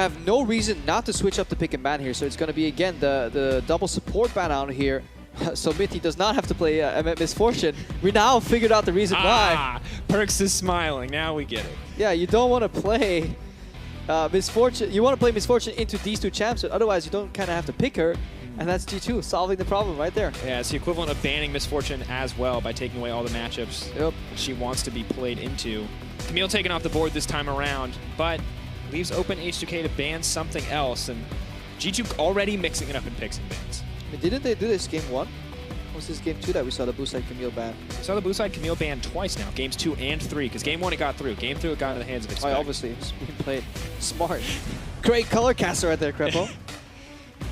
have no reason not to switch up the pick and ban here, so it's going to be again the double support ban out here. So Mithy does not have to play Misfortune. We now figured out the reason why. PerkZ is smiling. Now we get it. Yeah, you don't want to play Misfortune. You want to play Misfortune into these two champs, but otherwise you don't kind of have to pick her. And that's G2 solving the problem right there. Yeah, it's the equivalent of banning Misfortune as well by taking away all the matchups she wants to be played into. Camille taken off the board this time around, but leaves open H2K to ban something else. And G2 already mixing it up in picks and bans. I mean, didn't they do this game 1? Or was this game 2 that we saw the blue side Camille ban? We saw the blue side Camille ban twice now, games 2 and 3, because game 1 it got through. Game 2 it got into the hands of Expect. Oh, obviously, it's being played smart. Great color caster right there, Krepo.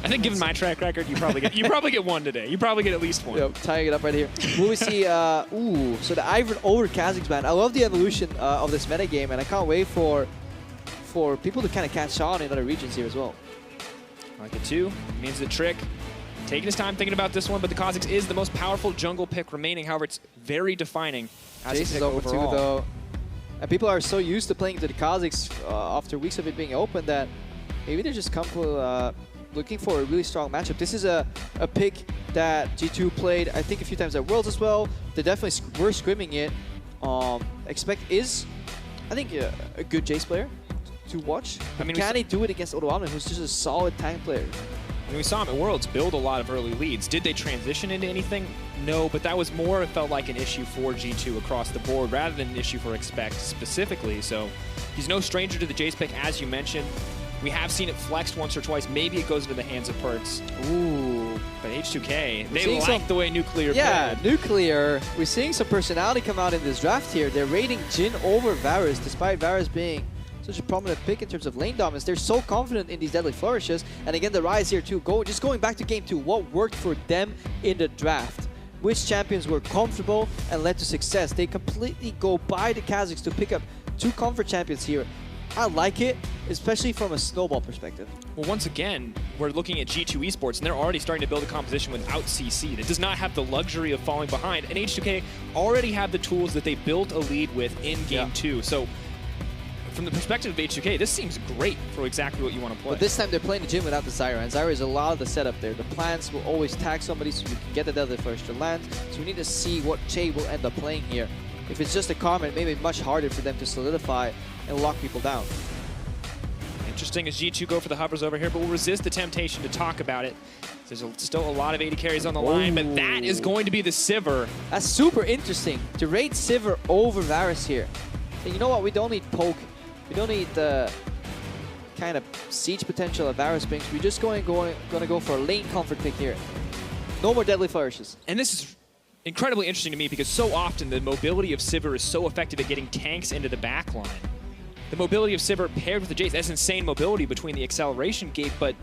I think given my track record, you probably get one today. You probably get at least one. Yep, tying it up right here. Will we see, ooh, so the Ivern over Kha'Zix ban. I love the evolution of this metagame, and I can't wait for people to kind of catch on in other regions here as well. Like it too, means the trick. Taking his time thinking about this one, but the Kha'Zix is the most powerful jungle pick remaining. However, it's very defining as Jayce a pick is over overall. too, though. And people are so used to playing to the Kha'Zix after weeks of it being open that maybe they just come to looking for a really strong matchup. This is a pick that G2 played, I think, a few times at Worlds as well. They definitely were scrimming it. Expect is, I think, a good Jayce player to watch. I mean, can he do it against Odoamne, who's just a solid tank player? I mean, we saw him at Worlds build a lot of early leads. Did they transition into anything? No, but that was more, it felt like an issue for G2 across the board rather than an issue for Expect specifically. So he's no stranger to the Jayce pick, as you mentioned. We have seen it flexed once or twice. Maybe it goes into the hands of PerkZ. Ooh. But H2K, they like the way Nuclear played. Nuclear. We're seeing some personality come out in this draft here. They're rating Jhin over Varus, despite Varus being such a prominent pick in terms of lane dominance. They're so confident in these deadly flourishes. And again, the Ryze here too. Just going back to game 2, what worked for them in the draft? Which champions were comfortable and led to success? They completely go by the Kha'Zix to pick up 2 comfort champions here. I like it, especially from a snowball perspective. Well, once again, we're looking at G2 eSports, and they're already starting to build a composition without CC that does not have the luxury of falling behind. And H2K already have the tools that they built a lead with in Game 2. So, from the perspective of H2K, this seems great for exactly what you want to play. But this time they're playing the Jhin without the Zyra, and Zyra is a lot of the setup there. The plans will always tag somebody so you can get the deadly first to land. So we need to see what Chei will end up playing here. If it's just a Karma, it may be much harder for them to solidify and lock people down. Interesting as G2 go for the hovers over here, but will resist the temptation to talk about it. There's still a lot of AD carries on the line, but that is going to be the Sivir. That's super interesting to rate Sivir over Varus here. And you know what? We don't need poke. We don't need the kind of siege potential of Varus brings. We're just going to go for a lane comfort pick here. No more deadly flourishes. And this is incredibly interesting to me because so often the mobility of Sivir is so effective at getting tanks into the back line. The mobility of Sivir paired with the Jayce, that's insane mobility between the acceleration gate, but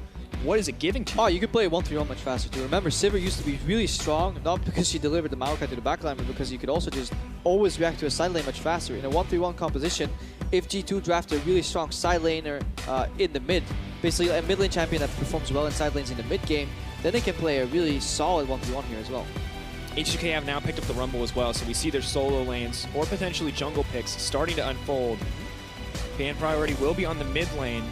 what is it giving to you? Oh, you could play 1-3-1 much faster too. Remember, Sivir used to be really strong, not because she delivered the Maokai to the backline, but because you could also just always react to a side lane much faster. In a 1-3-1 composition, if G2 draft a really strong side laner in the mid, basically a mid lane champion that performs well in side lanes in the mid game, then they can play a really solid 1-3-1 here as well. H2K have now picked up the Rumble as well, so we see their solo lanes or potentially jungle picks starting to unfold. Ban priority will be on the mid lane.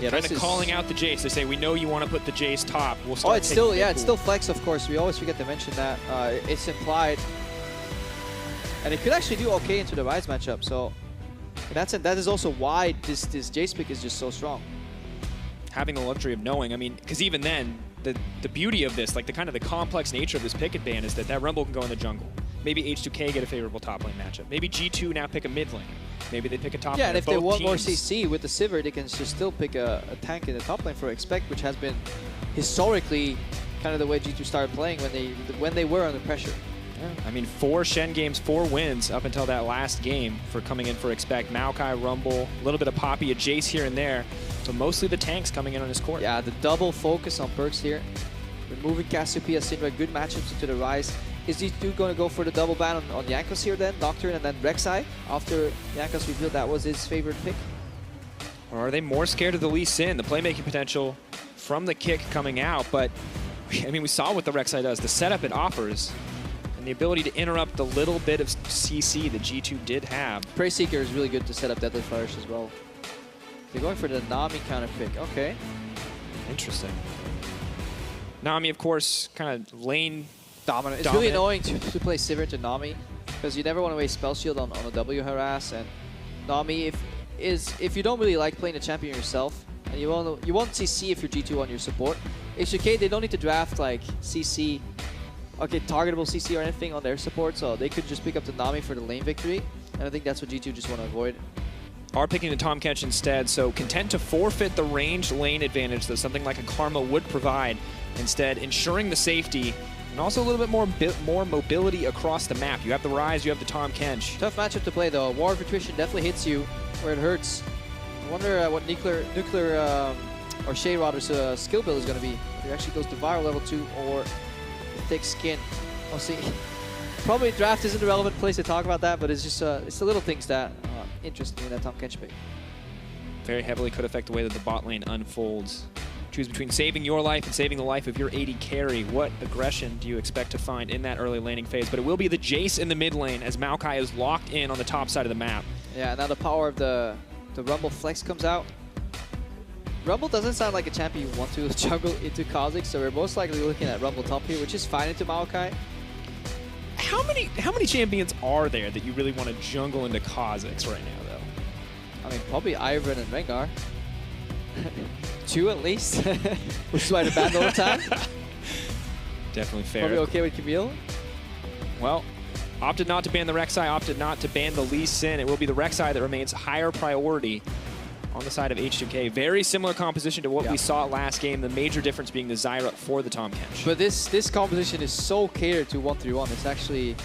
Yeah, kind of calling out the Jayce. They say, we know you want to put the Jayce top. We'll start. Oh, it's still, it's still flex, of course. We always forget to mention that. It's implied. And it could actually do okay into the Ryze matchup. So that is also why this Jayce pick is just so strong. Having the luxury of knowing, I mean, because even then, the beauty of this, like the kind of the complex nature of this pick and ban is that Rumble can go in the jungle. Maybe H2K get a favorable top lane matchup. Maybe G2 now pick a mid lane. Maybe they pick a top lane. Yeah, and if they want teams. more CC with the Sivir, they can just still pick a tank in the top lane for Expect, which has been historically kind of the way G2 started playing when they were under pressure. Yeah. I mean, 4 Shen games, 4 wins up until that last game for coming in for Expect. Maokai, Rumble, a little bit of Poppy, a Jayce here and there, but mostly the tanks coming in on his court. Yeah, the double focus on PerkZ here. Removing Cassiopeia, Syndra, good matchups into the Ryze. Is G2 going to go for the double ban on Jankos here then? Nocturne and then Rek'Sai after Jankos revealed that was his favorite pick? Or are they more scared of the Lee Sin, the playmaking potential from the kick coming out? But, I mean, we saw what the Rek'Sai does, the setup it offers, and the ability to interrupt the little bit of CC that G2 did have. Prey Seeker is really good to set up Deadly Flourish as well. They're going for the Nami counter pick. Okay. Interesting. Nami, of course, kind of lane dominant. It's really annoying to play Sivir into Nami because you never want to waste spell shield on a W harass. And Nami, if you don't really like playing a champion yourself, and you want CC if you're G2 on your support, H2K, they don't need to draft like CC, okay, targetable CC or anything on their support, so they could just pick up the Nami for the lane victory. And I think that's what G2 just want to avoid. Are picking the Tahm Kench instead, so content to forfeit the ranged lane advantage that something like a Karma would provide, instead ensuring the safety and also a little bit more mobility across the map. You have the Ryze, you have the Tahm Kench. Tough matchup to play though. War of Attrition definitely hits you where it hurts. I wonder what nuclear or Chei rather's skill build is going to be. If it actually goes to viral level 2 or thick skin. I'll see. Probably draft isn't a relevant place to talk about that, but it's just it's the little things that interest me in that Tahm Kench pick. Very heavily could affect the way that the bot lane unfolds. Choose between saving your life and saving the life of your AD carry. What aggression do you expect to find in that early laning phase? But it will be the Jayce in the mid lane as Maokai is locked in on the top side of the map. Yeah, now the power of the Rumble flex comes out. Rumble doesn't sound like a champion you want to juggle into Kha'Zix, so we're most likely looking at Rumble top here, which is fine into Maokai. How many champions are there that you really want to jungle into Kha'Zix right now, though? I mean, probably Ivern and Rengar. 2 at least, which is why they're banned all the time. Definitely fair. Probably okay with Camille. Well, opted not to ban the Rek'Sai, opted not to ban the Lee Sin. It will be the Rek'Sai that remains higher priority on the side of H2K. Very similar composition to what we saw last game, the major difference being the Zyra for the Tahm Kench. But this composition is so catered to 1-3-1. It's actually,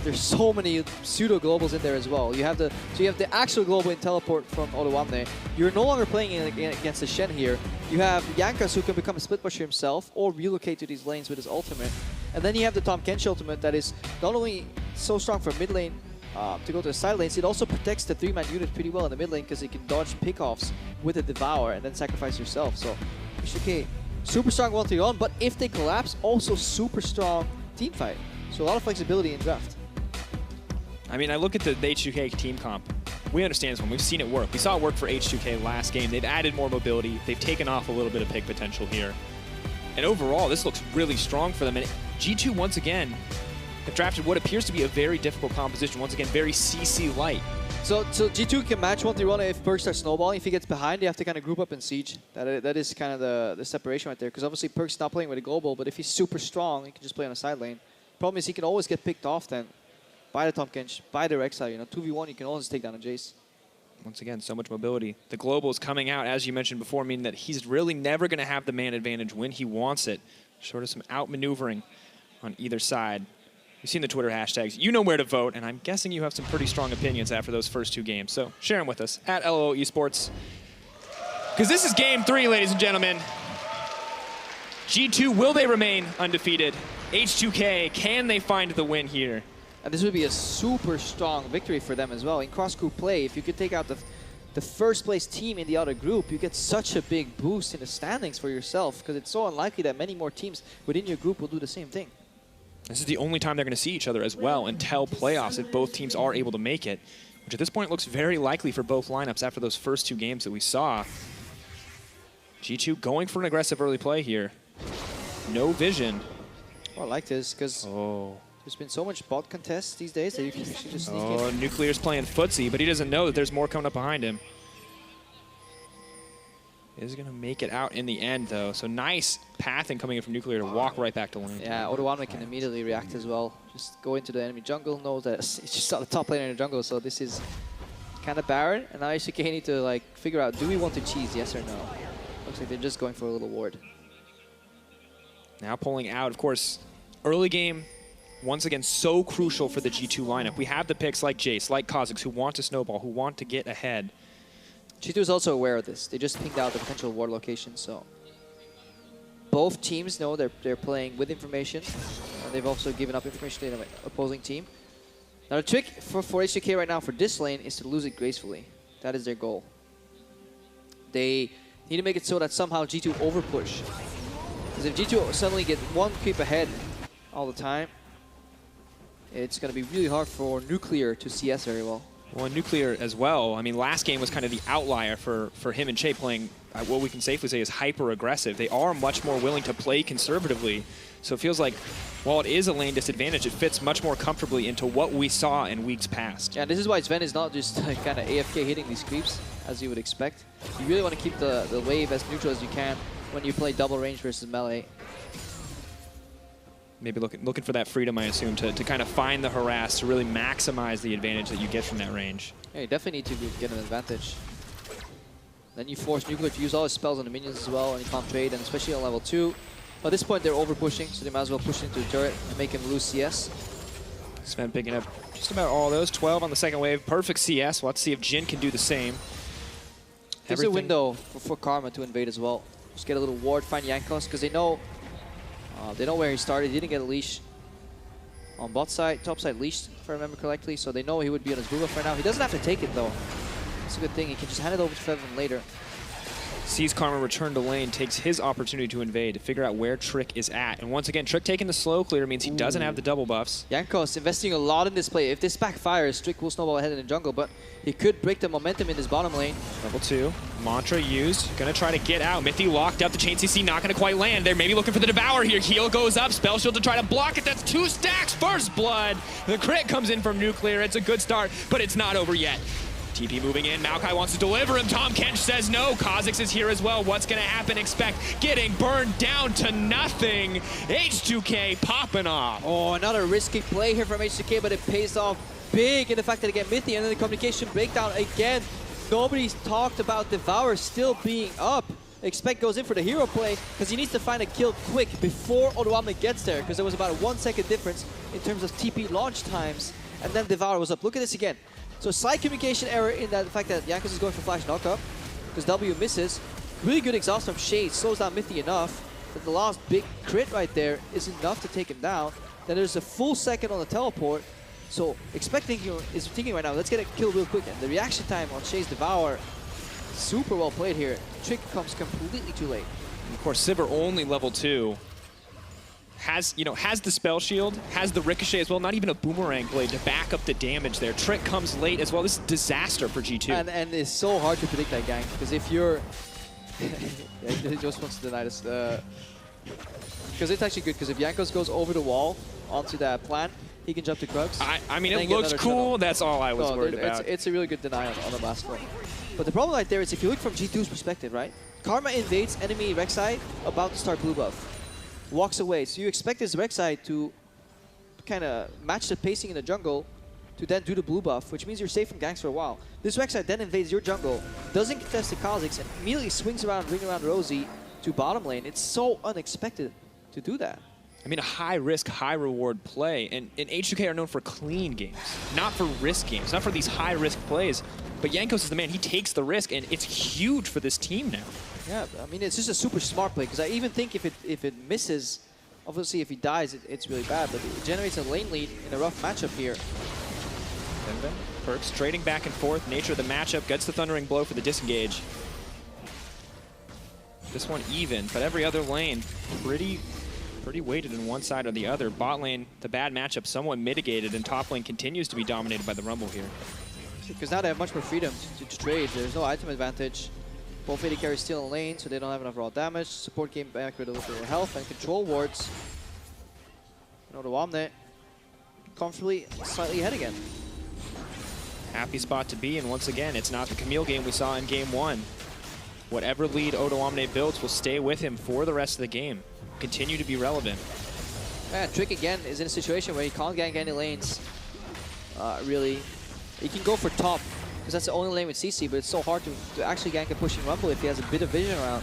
there's so many pseudo globals in there as well. You have the actual global in teleport from Odoamne. You're no longer playing against the Shen here. You have Jankos who can become a split pusher himself or relocate to these lanes with his ultimate. And then you have the Tahm Kench ultimate that is not only so strong for mid lane to go to the side lanes, it also protects the 3-man unit pretty well in the mid lane because it can dodge pickoffs with a Devour and then sacrifice yourself. So H2K, super strong 1-3-1, but if they collapse, also super strong team fight. So a lot of flexibility in draft. I mean, I look at the H2K team comp. We understand this one. We've seen it work. We saw it work for H2K last game. They've added more mobility. They've taken off a little bit of pick potential here. And overall, this looks really strong for them. And G2, once again, have drafted what appears to be a very difficult composition. Once again, very CC light. So G2 can match 1-3-1 if PerkZ starts snowballing. If he gets behind, they have to kind of group up and siege. That is kind of the separation right there. Because obviously PerkZ not playing with a global, but if he's super strong, he can just play on a side lane. Problem is he can always get picked off then by the Tahm Kench, by the Rek'Sai. You know, 2v1, you can always take down a Jayce. Once again, so much mobility. The global is coming out, as you mentioned before, meaning that he's really never going to have the man advantage when he wants it. Sort of some outmaneuvering on either side. You've seen the Twitter hashtags. You know where to vote, and I'm guessing you have some pretty strong opinions after those first 2 games. So share them with us at LOL Esports. Because this is game 3, ladies and gentlemen. G2, will they remain undefeated? H2K, can they find the win here? And this would be a super strong victory for them as well. In cross-group play, if you could take out the first place team in the other group, you get such a big boost in the standings for yourself because it's so unlikely that many more teams within your group will do the same thing. This is the only time they're going to see each other as well until playoffs if both teams are able to make it, which at this point looks very likely for both lineups after those first 2 games that we saw. G2 going for an aggressive early play here. No vision. Oh, I like this because there's been so much bot contests these days that you can actually just sneak in. Nuclear's playing footsie, but he doesn't know that there's more coming up behind him. Is going to make it out in the end, though. So nice pathing coming in from Nuclear to walk right back to lane. Yeah, Odoamne can immediately react as well. Just go into the enemy jungle, knows that it's just not the top laner in the jungle, so this is kind of barren. And now H2K need to like figure out, do we want to cheese, yes or no? Looks like they're just going for a little ward. Now pulling out, of course, early game, once again, so crucial for the G2 lineup. We have the picks like Jayce, like Kha'Zix, who want to snowball, who want to get ahead. G2 is also aware of this. They just pinged out the potential ward location, so both teams know they're playing with information, and they've also given up information to the opposing team. Now the trick for H2K right now for this lane is to lose it gracefully. That is their goal. They need to make it so that somehow G2 overpush. Because if G2 suddenly get 1 creep ahead all the time, it's going to be really hard for Nuclear to CS very well. Well, and Nuclear as well. I mean, last game was kind of the outlier for him and Chei playing what we can safely say is hyper-aggressive. They are much more willing to play conservatively. So it feels like, while it is a lane disadvantage, it fits much more comfortably into what we saw in weeks past. Yeah, this is why Zven is not just kind of AFK hitting these creeps, as you would expect. You really want to keep the wave as neutral as you can when you play double range versus melee. Maybe looking for that freedom, I assume, to kind of find the harass, to really maximize the advantage that you get from that range. Yeah, you definitely need to get an advantage. Then you force Nuclear to use all his spells on the minions as well, and you can't trade, and especially on level 2. But at this point, they're over-pushing, so they might as well push into the turret and make him lose CS. Zven picking up just about all those. 12 on the second wave. Perfect CS. We'll have to see if Jhin can do the same. There's a window for Karma to invade as well. Just get a little ward, find Jankos, because they know where he started. He didn't get a leash on bot side, top side leashed, if I remember correctly, so they know he would be on his blue buff right now. He doesn't have to take it though. It's a good thing. He can just hand it over to Febiven later. Sees Karma return to lane, takes his opportunity to invade, to figure out where Trick is at. And once again, Trick taking the slow clear means he doesn't have the double buffs. Jankos investing a lot in this play. If this backfires, Trick will snowball ahead in the jungle, but he could break the momentum in his bottom lane. Level 2, Mantra used, gonna try to get out. Mithy locked up, the chain CC not gonna quite land. They're maybe looking for the Devour here. Heal goes up, Spell Shield to try to block it. That's 2 stacks, first blood. The crit comes in from Nuclear. It's a good start, but it's not over yet. TP moving in, Maokai wants to deliver him. Tahm Kench says no. Kha'Zix is here as well. What's gonna happen? Expect getting burned down to nothing. H2K popping off. Oh, another risky play here from H2K, but it pays off big in the fact that they get Mithy, and then the communication breakdown again. Nobody's talked about Devour still being up. Expect goes in for the hero play because he needs to find a kill quick before Odoamne gets there, because there was about a 1 second difference in terms of TP launch times, and then Devour was up. Look at this again. So slight communication error in that the fact that Jankos is going for flash knockup because W misses. Really good exhaust from Chei, slows down Mithy enough that the last big crit right there is enough to take him down. Then there's a full second on the teleport. So Expect is thinking right now, let's get a kill real quick. And the reaction time on Chei's Devour, super well played here. Trick comes completely too late. And of course, Sivir only level 2. Has the spell shield, has the ricochet as well, not even a boomerang blade to back up the damage there. Trick comes late as well. This is disaster for G2. And it's so hard to predict that gank, because if you're... he just wants to deny this. Because it's actually good, because if Jankos goes over the wall onto that plant, he can jump to Krugs. I mean, it looks cool. That's all I was worried about. It's a really good deny on the last one. But the problem right there is if you look from G2's perspective, right? Karma invades enemy Rek'Sai about to start blue buff. Walks away. So you expect this Rek'Sai to kind of match the pacing in the jungle to then do the blue buff, which means you're safe from ganks for a while. This Rek'Sai then invades your jungle, doesn't contest the Kha'Zix, and immediately swings around, ring around Rosie to bottom lane. It's so unexpected to do that. I mean, a high-risk, high-reward play, and H2K are known for clean games, not for risk games, not for these high-risk plays. But Jankos is the man. He takes the risk, and it's huge for this team now. Yeah, I mean, it's just a super smart play, because I even think if it misses, obviously if he dies, it's really bad, but it generates a lane lead in a rough matchup here. PerkZ trading back and forth. Nature of the matchup gets the Thundering Blow for the disengage. This one even, but every other lane pretty weighted in one side or the other. Bot lane, the bad matchup somewhat mitigated, and top lane continues to be dominated by the Rumble here. Because now they have much more freedom to trade. There's no item advantage. Both AD carries still in lane, so they don't have enough raw damage. Support came back with a little bit of health and control wards. And Odoamne comfortably slightly ahead again. Happy spot to be, and once again, it's not the Camille game we saw in game 1. Whatever lead Odoamne builds will stay with him for the rest of the game. Continue to be relevant. And Trick again is in a situation where he can't gank any lanes. Really. He can go for top, because that's the only lane with CC, but it's so hard to actually gank a pushing Rumble if he has a bit of vision around.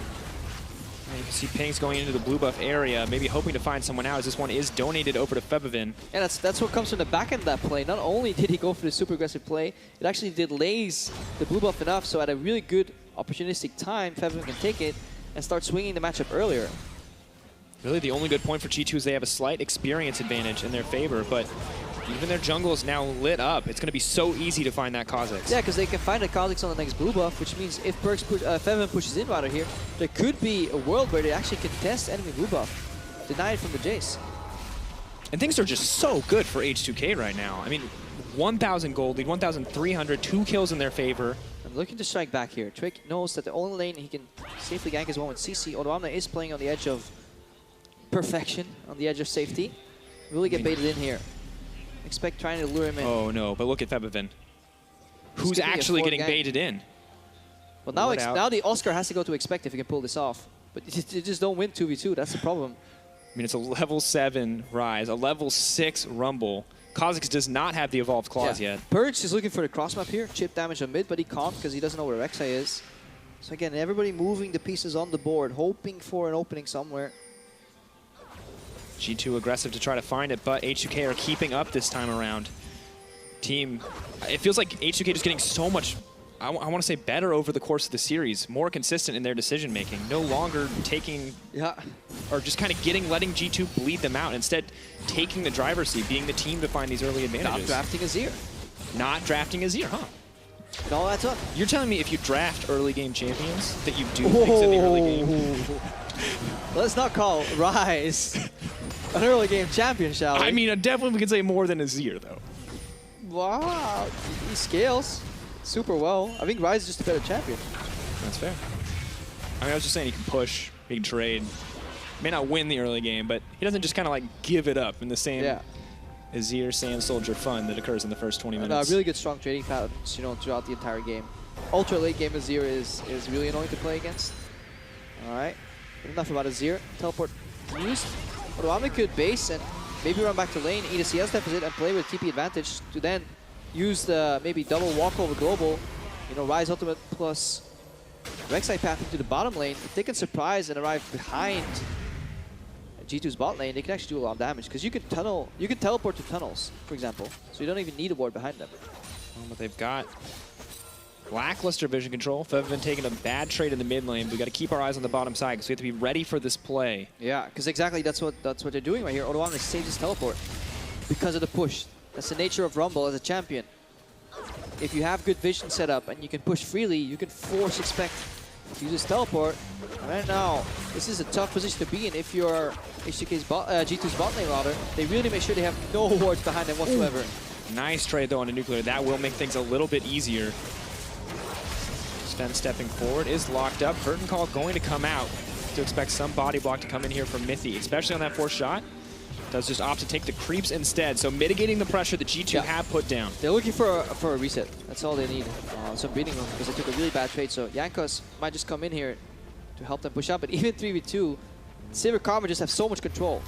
And you can see Pings going into the blue buff area, maybe hoping to find someone out, as this one is donated over to Febiven. Yeah, that's what comes from the back end of that play. Not only did he go for the super aggressive play, it actually delays the blue buff enough, so at a really good opportunistic time, Febiven can take it and start swinging the matchup earlier. Really, the only good point for G2 is they have a slight experience advantage in their favor, but even their jungle is now lit up. It's going to be so easy to find that Kha'Zix. Yeah, because they can find a Kha'Zix on the next blue buff, which means if Febiven pushes in right here, there could be a world where they actually contest enemy blue buff. Deny it from the Jayce. And things are just so good for H2K right now. I mean, 1,000 gold lead, 1,300, 2 kills in their favor. I'm looking to strike back here. Trick knows that the only lane he can safely gank is one with CC. Odoamne is playing on the edge of perfection, on the edge of safety. Really get baited in here. Expect trying to lure him in. Oh no, but look at Febiven, who's actually getting baited in. Well, now the Oscar has to go to Expect if he can pull this off. But you just don't win 2v2, that's the problem. I mean, it's a level 7 Ryze, a level 6 Rumble. Kha'Zix does not have the evolved claws yet. PerkZ is looking for the cross map here, chip damage on mid, but he can't because he doesn't know where Rek'Sai is. So again, everybody moving the pieces on the board, hoping for an opening somewhere. G2 aggressive to try to find it, but H2K are keeping up this time around. Team, it feels like H2K just getting so much, I want to say better over the course of the series, more consistent in their decision making, no longer taking, or just kind of letting G2 bleed them out, instead taking the driver's seat, being the team to find these early advantages. Not drafting Azir. Not drafting Azir, huh? It all adds up. You're telling me if you draft early game champions that you do things in the early game? Let's not call Ryze an early game champion, shall we? I mean, definitely we can say more than Azir, though. Wow, he scales super well. I think Ryze is just a better champion. That's fair. I mean, I was just saying he can push, he can trade. May not win the early game, but he doesn't just kind of like give it up in the same Azir Sand Soldier fun that occurs in the first 20 minutes. Really good strong trading patterns, you know, throughout the entire game. Ultra late game Azir is really annoying to play against. All right, enough about Azir. Teleport used. Odoamne could base and maybe run back to lane, eat a CS deficit, and play with TP advantage to then use the maybe double walkover global. You know, Ryze ultimate plus Rek'Sai path into the bottom lane. If they can surprise and arrive behind G2's bot lane, they can actually do a lot of damage because you can teleport to tunnels, for example. So you don't even need a ward behind them. But they've got lackluster vision control. Febiven taking a bad trade in the mid lane. We got to keep our eyes on the bottom side because we have to be ready for this play. Yeah, because exactly that's what they're doing right here. Odoamne saves his teleport because of the push. That's the nature of Rumble as a champion. If you have good vision set up and you can push freely, you can force Expect to use his teleport. Right now, this is a tough position to be in if you're H2K's G2's bot lane rather. They really make sure they have no wards behind them whatsoever. Nice trade though on a nuclear. That will make things a little bit easier. Zven stepping forward is locked up. Curtain call going to come out. To expect some body block to come in here from Mithy, especially on that fourth shot. Does just opt to take the creeps instead, so mitigating the pressure that G2 have put down. They're looking for a reset. That's all they need. Some beating room because they took a really bad trade. So Jankos might just come in here to help them push up. But even 3v2, Sivir Karma just have so much control.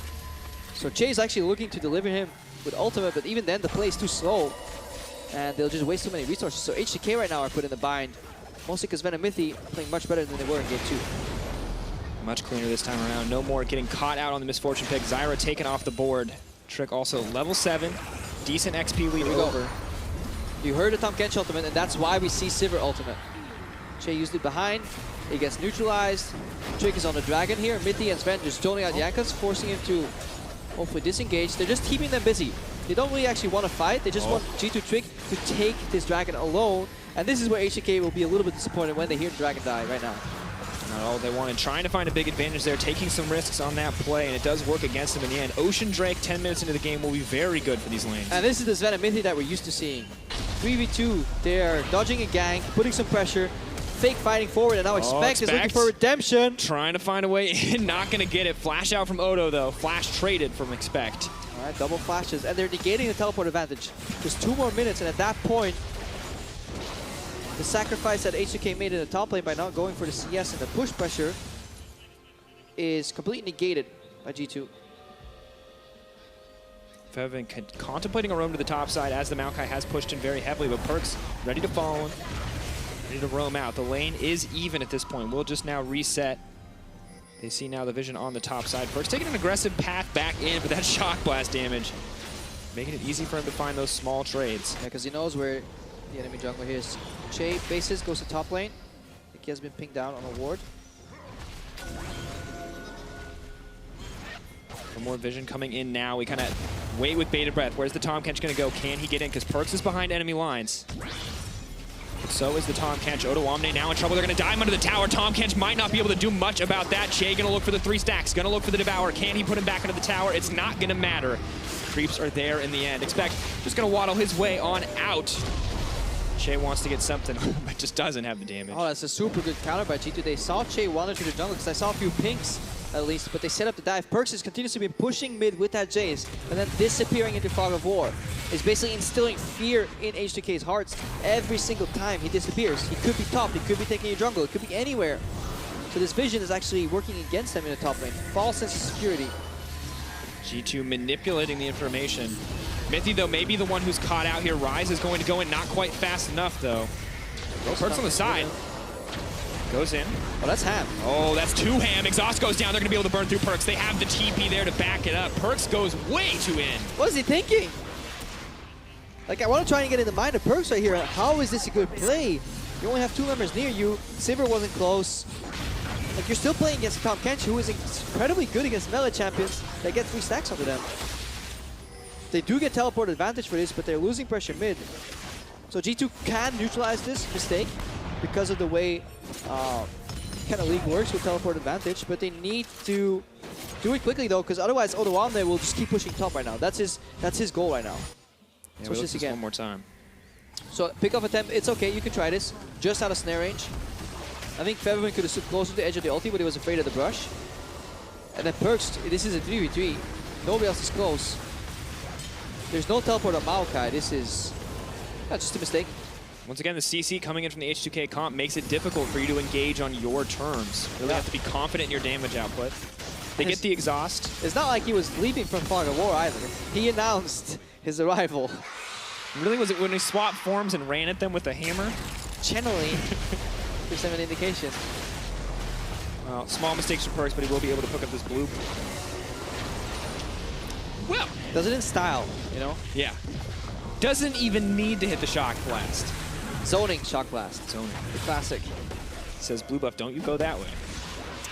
So Chei is actually looking to deliver him with ultimate, but even then the play is too slow, and they'll just waste too many resources. So H2K right now are put in the bind, mostly because Zven and Mithy playing much better than they were in game 2. Much cleaner this time around. No more getting caught out on the misfortune pick. Zyra taken off the board. Trick also level 7. Decent XP lead over. You heard the Tahm Kench ultimate, and that's why we see Sivir ultimate. Chei used it behind. It gets neutralized. Trick is on the dragon here. Mithy and Zven just zoning out Jankos, forcing him to hopefully disengage. They're just keeping them busy. They don't really actually want to fight. They just want G2 Trick to take this dragon alone. And this is where H2K will be a little bit disappointed when they hear the dragon die right now. Not all they wanted. Trying to find a big advantage there, taking some risks on that play, and it does work against them in the end. Ocean Drake, 10 minutes into the game, will be very good for these lanes. And this is the Zven and Mithy that we're used to seeing. 3v2, they're dodging a gank, putting some pressure, fake fighting forward, and now Expect is looking for redemption. Trying to find a way in, not going to get it. Flash out from Odo, though. Flash traded from Expect. All right, double flashes, and they're negating the teleport advantage. Just 2 more minutes, and at that point, the sacrifice that H2K made in the top lane by not going for the CS and the push pressure is completely negated by G2. Febiven contemplating a roam to the top side as the Maokai has pushed in very heavily, but PerkZ ready to follow him, ready to roam out. The lane is even at this point. We'll just now reset. They see now the vision on the top side. PerkZ taking an aggressive path back in, but that shock blast damage, making it easy for him to find those small trades. Yeah, because he knows where the enemy jungler here is. Chei bases, goes to top lane. I think he has been pinged down on a ward. For more vision coming in now. We kind of wait with bated breath. Where's the Tahm Kench going to go? Can he get in? Because PerkZ is behind enemy lines. So is the Tahm Kench. Odoamne now in trouble. They're going to dive under the tower. Tahm Kench might not be able to do much about that. Chei going to look for the 3 stacks. Going to look for the Devour. Can he put him back into the tower? It's not going to matter. Creeps are there in the end. Expect just going to waddle his way on out. Chei wants to get something, but just doesn't have the damage. Oh, that's a super good counter by G2. They saw Chei wander to the jungle because I saw a few pinks at least, but they set up the dive. PerkZ continues to be pushing mid with that Jayce and then disappearing into Fog of War. It's basically instilling fear in H2K's hearts every single time he disappears. He could be top, he could be taking a jungle, it could be anywhere. So this vision is actually working against them in the top lane. False sense of security. G2 manipulating the information. Mithy, though, may be the one who's caught out here. Ryze is going to go in, not quite fast enough, though. PerkZ on the side. Goes in. Oh, that's Ham. Oh, that's 2 Ham. Exhaust goes down. They're going to be able to burn through PerkZ. They have the TP there to back it up. PerkZ goes way too in. What is he thinking? Like, I want to try and get in the mind of PerkZ right here. How is this a good play? You only have 2 members near you. Sivir wasn't close. Like, you're still playing against Tahm Kench, who is incredibly good against melee champions that get 3 stacks onto them. They do get teleport advantage for this, but they're losing pressure mid. So G2 can neutralize this mistake because of the way kind of league works with teleport advantage, but they need to do it quickly though, because otherwise Odoamne will just keep pushing top right now. That's his goal right now. Yeah, Switch this again. One more time. So pick off attempt, it's okay, you can try this. Just out of snare range. I think Febiven could have stood closer to the edge of the ulti, but he was afraid of the brush. And then PerkZ, this is a 3v3. Nobody else is close. There's no teleport on Maokai. This is just a mistake. Once again, the CC coming in from the H2K comp makes it difficult for you to engage on your terms. You really have to be confident in your damage output. They get the exhaust. It's not like he was leaving from Fog of War either. He announced his arrival. Really, was it when he swapped forms and ran at them with a hammer? Channeling. Gives them an indication. Well, small mistakes for PerkZ, but he will be able to pick up this blue. Well, does it in style, you know? Yeah. Doesn't even need to hit the shock blast. Zoning shock blast. Zoning. The classic. Says blue buff, don't you go that way.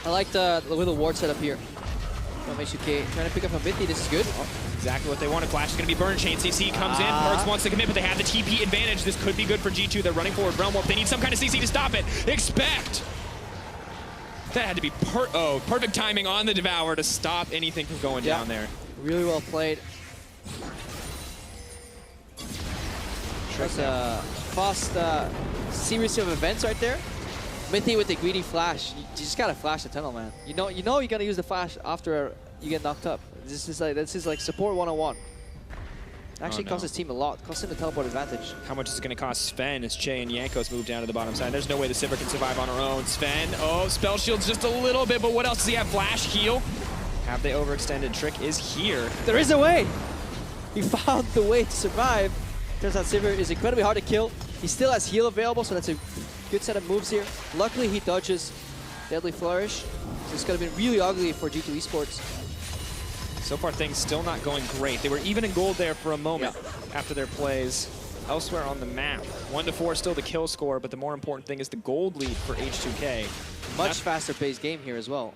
I like the little ward setup here from H2K. Trying to pick up a Mithy, this is good. Oh, exactly what they wanted. Flash is going to be burned. Chain CC comes in. PerkZ wants to commit, but they have the TP advantage. This could be good for G2. They're running forward. Realm Warp. They need some kind of CC to stop it. Expect! That had to be perfect timing on the Devour to stop anything from going down there. Really well played. That's a fast series of events right there. Mithy with the greedy flash. You just gotta flash the tunnel, man. You know you gotta use the flash after you get knocked up. This is like support 101. Actually costs his team a lot. Costs him the teleport advantage. How much is it going to cost Zven as Chei and Jankos move down to the bottom side? There's no way the Sivir can survive on her own. Zven, oh, spell shield's just a little bit, but what else does he have? Flash, heal. Have they overextended? Trick is here. There is a way. He found the way to survive. Turns out Sivir is incredibly hard to kill. He still has heal available, so that's a good set of moves here. Luckily, he dodges Deadly Flourish. So it's going to be really ugly for G2 eSports. So far, things still not going great. They were even in gold there for a moment after their plays elsewhere on the map. 1-4 still the kill score, but the more important thing is the gold lead for H2K. Much faster paced game here as well.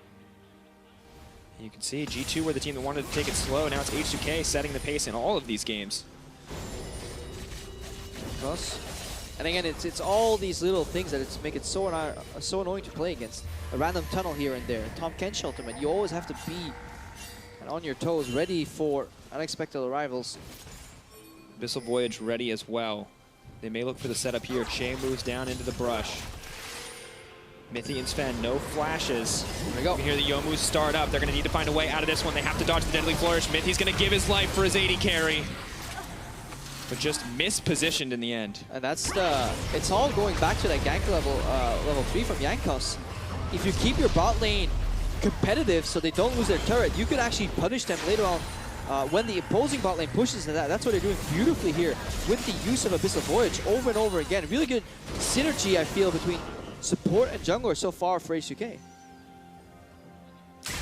You can see G2 were the team that wanted to take it slow. Now it's H2K setting the pace in all of these games. And again, it's all these little things that make it so annoying to play against. A random tunnel here and there. Tahm Kench ultimate. You always have to be on your toes, ready for unexpected arrivals. Abyssal Voyage ready as well. They may look for the setup here. Chei moves down into the brush. Mithy and Zven, no flashes. Here we go. You can hear the Youmu's start up. They're going to need to find a way out of this one. They have to dodge the Deadly Flourish. Mithy's going to give his life for his AD carry. But just mispositioned in the end. And that's it's all going back to that gank level 3 from Jankos. If you keep your bot lane competitive so they don't lose their turret, you could actually punish them later on when the opposing bot lane pushes to that. That's what they're doing beautifully here with the use of Abyssal Voyage over and over again. Really good synergy, I feel, between support and jungler so far for H2K.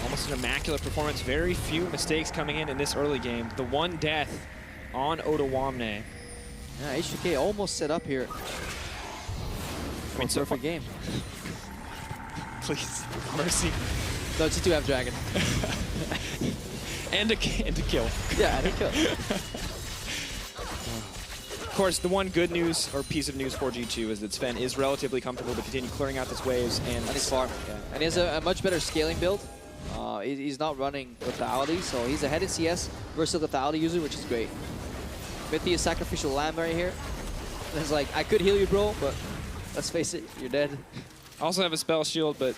Almost an immaculate performance. Very few mistakes coming in this early game. The one death on Odoamne. Yeah, H2K almost set up here. I mean, perfect game. Please, mercy. No, G2 have Dragon. and a kill. Yeah, and a kill. course, the one good news or piece of news for G2 is that Zven is relatively comfortable to continue clearing out these waves and he's farm. Yeah. And he has a much better scaling build. He's not running lethality, so he's ahead in CS versus lethality user, which is great. Mithy is sacrificial lamb right here. And it's like, I could heal you, bro, but let's face it, you're dead. Also have a spell shield, but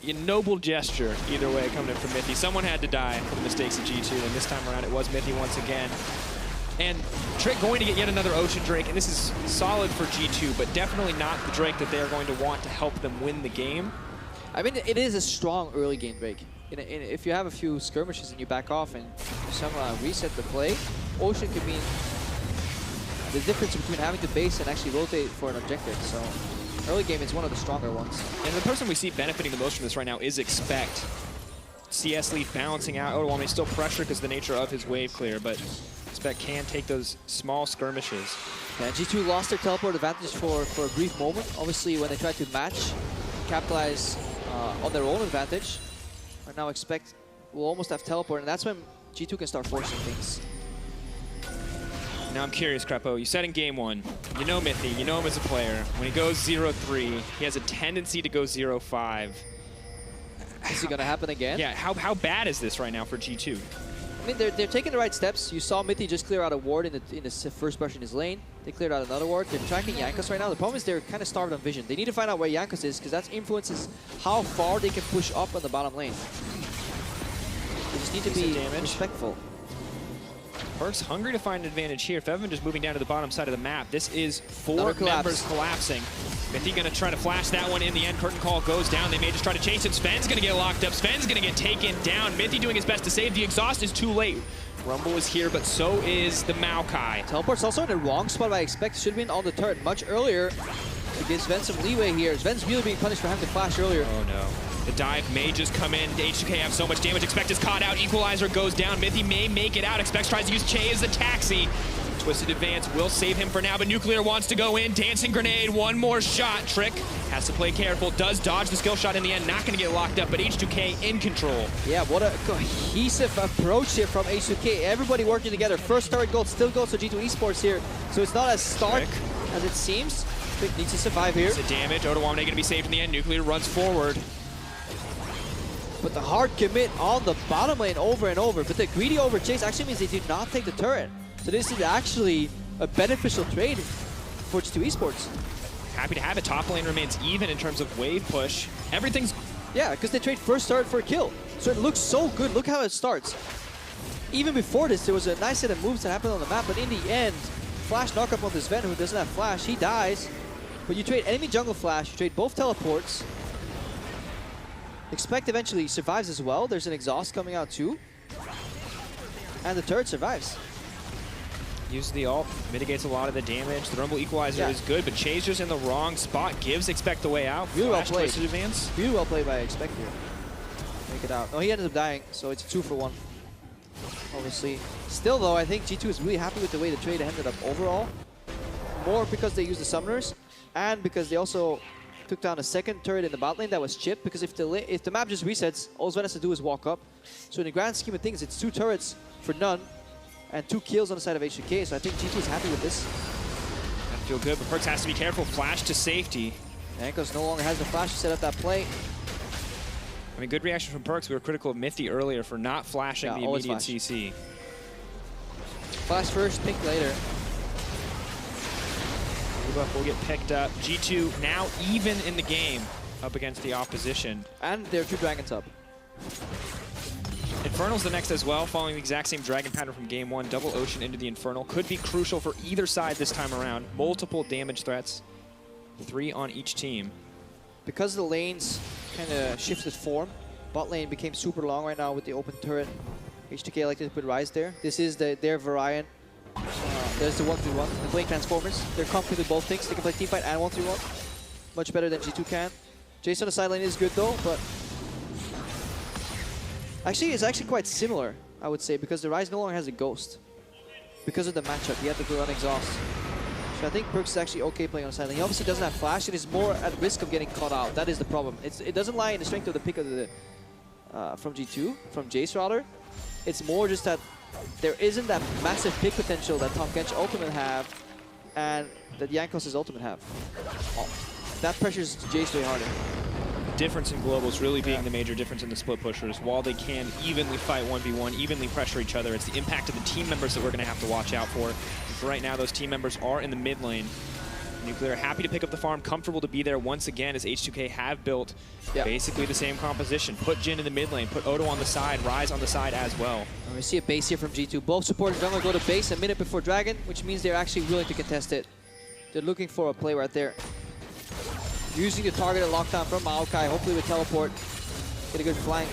a noble gesture either way coming in from Mithy. Someone had to die for the mistakes of G2, and this time around it was Mithy once again. And Trick going to get yet another Ocean Drake, and this is solid for G2, but definitely not the Drake that they are going to want to help them win the game. I mean, it is a strong early game Drake. If you have a few skirmishes and you back off and somehow reset the play, Ocean could mean the difference between having to base and actually rotate for an objective. So early game is one of the stronger ones. And the person we see benefiting the most from this right now is Expect. CS lead balancing out. Odoamne still pressure because of the nature of his wave clear, but Expect can take those small skirmishes. Yeah, G2 lost their teleport advantage for a brief moment. Obviously, when they tried to match, capitalize on their own advantage. Right now, Expect will almost have teleport, and that's when G2 can start forcing things. Now I'm curious, Krepo. You said in game one, you know Mithy, you know him as a player. When he goes 0-3, he has a tendency to go 0-5. Is it going to happen again? Yeah, how bad is this right now for G2? I mean, they're taking the right steps. You saw Mithy just clear out a ward in the first brush in his lane. They cleared out another ward. They're tracking Jankos right now. The problem is they're kind of starved on vision. They need to find out where Jankos is, because that influences how far they can push up on the bottom lane. They just need to be respectful. PerkZ hungry to find an advantage here. Febiven just moving down to the bottom side of the map. This is four members collapsing. Mithy gonna try to flash that one in the end. Curtain call goes down. They may just try to chase it. Sven's gonna get locked up. Sven's gonna get taken down. Mithy doing his best to save. The exhaust is too late. Rumble is here, but so is the Maokai. Teleport's also in the wrong spot by Expect. Should have been on the turret much earlier to give Zven some leeway here. Zven's really being punished for having to flash earlier. Oh no. The dive may just come in. H2K have so much damage. Expect is caught out. Equalizer goes down. Mithy may make it out. Expect tries to use Chei as the taxi. Twisted advance will save him for now, but Nuclear wants to go in. Dancing grenade, one more shot. Trick has to play careful. Does dodge the skill shot in the end. Not going to get locked up, but H2K in control. Yeah, what a cohesive approach here from H2K. Everybody working together. First turret gold still goes to G2 eSports here, so it's not as stark as it seems. Trick needs to survive here. The damage. Odoamne going to be saved in the end. Nuclear runs forward. But the hard commit on the bottom lane over and over. But the greedy over Jayce actually means they do not take the turret. So this is actually a beneficial trade for G2 eSports. Happy to have it. Top lane remains even in terms of wave push. Everything's... Yeah, because they trade first turret for a kill. So it looks so good. Look how it starts. Even before this, there was a nice set of moves that happened on the map. But in the end, flash knockup on this Zven who doesn't have flash. He dies. But you trade enemy jungle flash. You trade both teleports. Expect eventually survives as well. There's an exhaust coming out too. And the turret survives. Uses the ult, mitigates a lot of the damage. The Rumble Equalizer is good, but Chei's just in the wrong spot. Gives Expect the way out. Really well played. Advance. Really well played by Expect here. Make it out. No, he ended up dying, so it's 2 for 1. Obviously. Still though, I think G2 is really happy with the way the trade ended up overall. More because they used the summoners, and because they also took down a second turret in the bot lane that was chipped, because if the map just resets, all Zven has to do is walk up. So in the grand scheme of things, it's 2 turrets for none, and 2 kills on the side of H2K, so I think G2 is happy with this. That feel good, but PerkZ has to be careful. Flash to safety. Jankos no longer has the flash to set up that play. I mean, good reaction from PerkZ. We were critical of Mithy earlier for not flashing the immediate CC. Flash first, pink later. Buff will get picked up. G2 now even in the game up against the opposition. And there are 2 dragons up. Infernal's the next as well, following the exact same dragon pattern from game 1. Double Ocean into the Infernal. Could be crucial for either side this time around. Multiple damage threats. 3 on each team. Because the lanes kind of shifted form, bot lane became super long right now with the open turret. H2K elected to put Ryze there. This is their variant. There's the 1-3-1. They're playing Transformers. They're confident with both things. They can play teamfight and 1-3-1. Much better than G2 can. Jayce on the side lane is good though, but actually it's quite similar, I would say, because the Ryze no longer has a ghost. Because of the matchup, he had to go on exhaust. So I think PerkZ is actually okay playing on the side lane. He obviously doesn't have flash. It is more at risk of getting caught out. That is the problem. It doesn't lie in the strength of the pick of the from G2, from Jayce rather. It's more just that there isn't that massive pick potential that Tahm Kench ultimate have and that Jankos' ultimate have. That pressures Jayce way harder. Difference in globals really being the major difference in the split pushers. While they can evenly fight 1v1, evenly pressure each other, it's the impact of the team members that we're going to have to watch out for. And for right now, those team members are in the mid lane. Nuclear happy to pick up the farm, comfortable to be there once again as H2K have built basically the same composition. Put Jhin in the mid lane, put Odo on the side, Ryze on the side as well. And we see a base here from G2. Both support and jungler go to base a minute before Dragon, which means they're actually willing to contest it. They're looking for a play right there. Using the targeted lockdown from Maokai, hopefully with teleport. Get a good flank.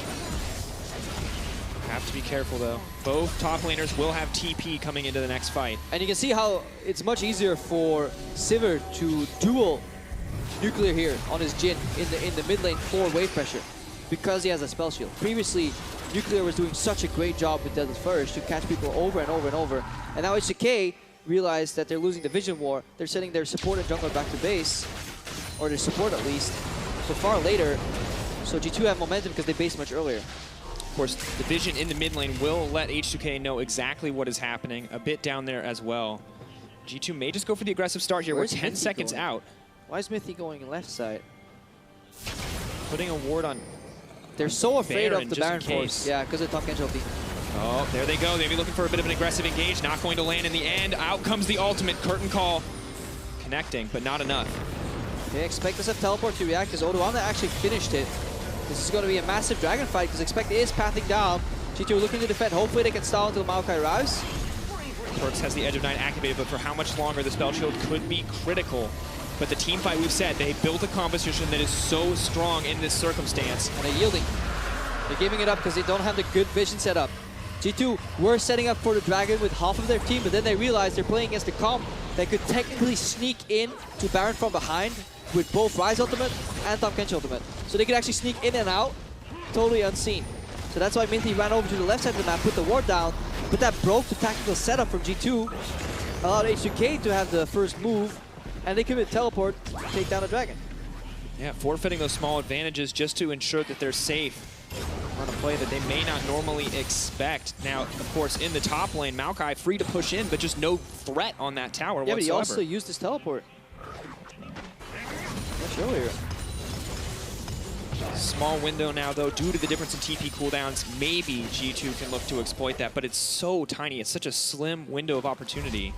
Have to be careful though. Both top laners will have TP coming into the next fight. And you can see how it's much easier for Sivir to duel Nuclear here on his Jhin in the mid lane for wave pressure because he has a spell shield. Previously, Nuclear was doing such a great job with Deadly Flourish to catch people over and over and over. And now H2K realized that they're losing the vision war. They're sending their support and jungler back to base, or their support at least, so far later. So G2 have momentum because they base much earlier. Of course, the vision in the mid lane will let H2K know exactly what is happening a bit down there as well. G2 may just go for the aggressive start here. We're 10 seconds out. Why is Mithy going left side? Putting a ward on. They're so afraid of the Baron force. Force. Yeah, because of Tahm Kench ulti. Oh, there they go. They'll be looking for a bit of an aggressive engage. Not going to land in the end. Out comes the ultimate. Curtain call. Connecting, but not enough. Okay, expect this teleport to react because Odoamne actually finished it. This is going to be a massive dragon fight because Expect is pathing down. G2 looking to defend. Hopefully they can stall until Maokai arrives. PerkZ has the Edge of Night activated, but for how much longer the spell shield could be critical. But the team fight, we've said, they built a composition that is so strong in this circumstance. And they're yielding. They're giving it up because they don't have the good vision set up. G2 were setting up for the dragon with half of their team, but then they realized they're playing against the comp that could technically sneak in to Baron from behind with both Ryze ultimate and Tahm Kench ultimate. So they could actually sneak in and out, totally unseen. So that's why Mithy ran over to the left side of the map, put the ward down, but that broke the tactical setup from G2, allowed H2K to have the first move, and they could teleport, take down the dragon. Yeah, forfeiting those small advantages just to ensure that they're safe on a play that they may not normally expect. Now, of course, in the top lane, Maokai free to push in, but just no threat on that tower whatsoever. But he also used his teleport much earlier. Small window now, though, due to the difference in TP cooldowns. Maybe G2 can look to exploit that, but it's so tiny. It's such a slim window of opportunity.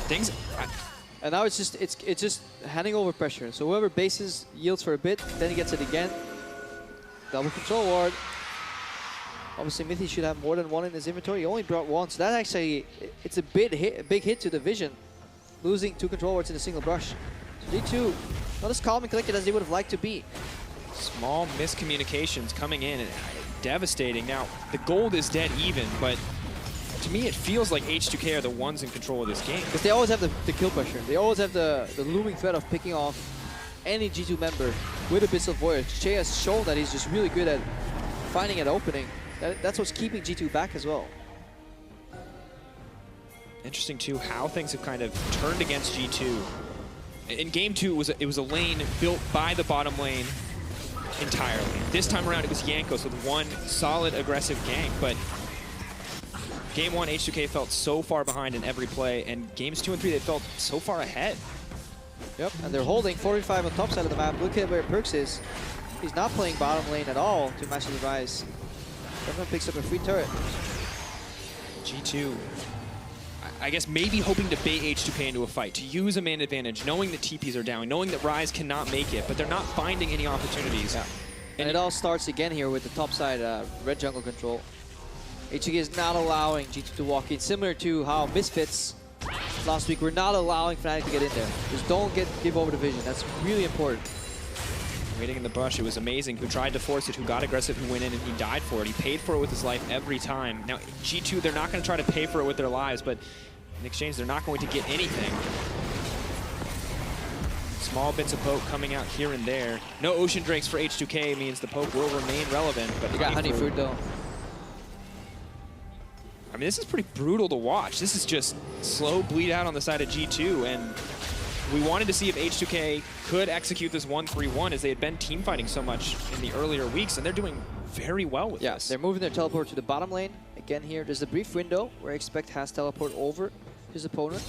And now it's just handing over pressure. So whoever bases yields for a bit, then he gets it again. Double control ward. Obviously, Mithy should have more than one in his inventory. He only brought one, so that actually, it's a big hit to the vision. Losing 2 control wards in a single brush. So G2, not as calm and collected as they would have liked to be. Small miscommunications coming in and devastating. Now, the gold is dead even, but to me, it feels like H2K are the ones in control of this game. Because they always have the kill pressure. They always have the looming threat of picking off any G2 member with Abyssal Voyage. Chei has shown that he's just really good at finding an opening. That's what's keeping G2 back as well. Interesting, too, how things have kind of turned against G2. In Game 2, it was a lane built by the bottom lane entirely. This time around, it was Jankos with one solid aggressive gank, but Game 1, H2K felt so far behind in every play, and Games 2 and 3, they felt so far ahead. Yep, and they're holding 45 on top side of the map. Look at where PerkZ is. He's not playing bottom lane at all to match the Ryze. Everyone picks up a free turret. G2, I guess maybe hoping to bait H2K into a fight, to use a man advantage, knowing that TPs are down, knowing that Ryze cannot make it, but they're not finding any opportunities. Yeah. And it all starts again here with the top side red jungle control. H2K is not allowing G2 to walk in, similar to how Misfits last week were not allowing Fnatic to get in there. Just don't give over the vision. That's really important. Waiting in the brush, it was amazing. Who tried to force it, who got aggressive, who went in, and he died for it. He paid for it with his life every time. Now, G2, they're not going to try to pay for it with their lives, but in exchange, they're not going to get anything. Small bits of poke coming out here and there. No ocean drakes for H2K means the poke will remain relevant, but they got honey fruit though. I mean, this is pretty brutal to watch. This is just slow bleed out on the side of G2, and we wanted to see if H2K could execute this 1-3-1 as they had been team fighting so much in the earlier weeks, and they're doing very well with this. They're moving their teleport to the bottom lane. Again here, there's a brief window where Expect has teleport over his opponent.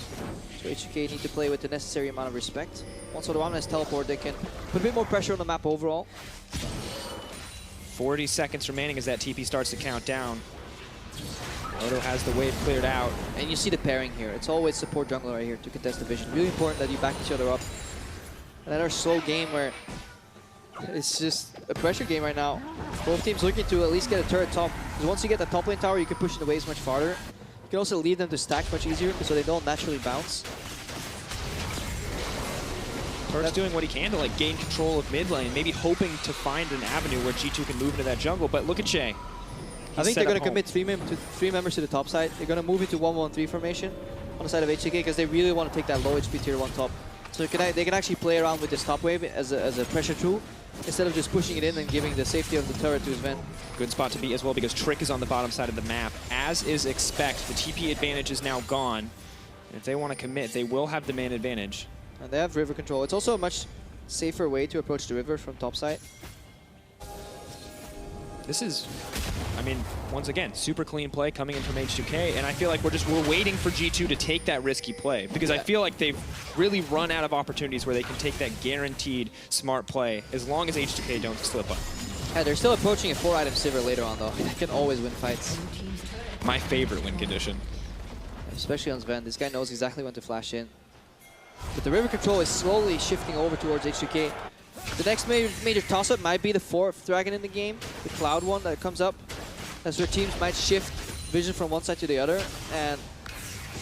So H2K need to play with the necessary amount of respect. Once Odoamne has teleport, they can put a bit more pressure on the map overall. 40 seconds remaining as that TP starts to count down. Odo has the wave cleared out. And you see the pairing here. It's always support jungler right here to contest the vision. Really important that you back each other up. Another slow game where it's just a pressure game right now. Both teams looking to at least get a turret top. Because once you get the top lane tower, you can push in the waves much farther. You can also leave them to stack much easier so they don't naturally bounce. PerkZ doing what he can to like gain control of mid lane, maybe hoping to find an avenue where G2 can move into that jungle. But look at Chei. I think they're going to commit three members to the top side. They're going to move into 1-1-3 formation on the side of H2K because they really want to take that low HP tier 1 top. So they can actually play around with this top wave as a pressure tool instead of just pushing it in and giving the safety of the turret to Zven. Good spot to be as well because Trick is on the bottom side of the map. As is Expect, the TP advantage is now gone. And if they want to commit, they will have the man advantage. And they have river control. It's also a much safer way to approach the river from top side. This is, I mean, once again, super clean play coming in from H2K, and I feel like we're waiting for G2 to take that risky play because I feel like they've really run out of opportunities where they can take that guaranteed smart play as long as H2K don't slip up. Yeah, they're still approaching a 4-item Sivir later on though. They can always win fights. My favorite win condition. Especially on Zven. This guy knows exactly when to flash in. But the river control is slowly shifting over towards H2K. The next major toss-up might be the 4th dragon in the game, the Cloud one that comes up, as their teams might shift vision from one side to the other and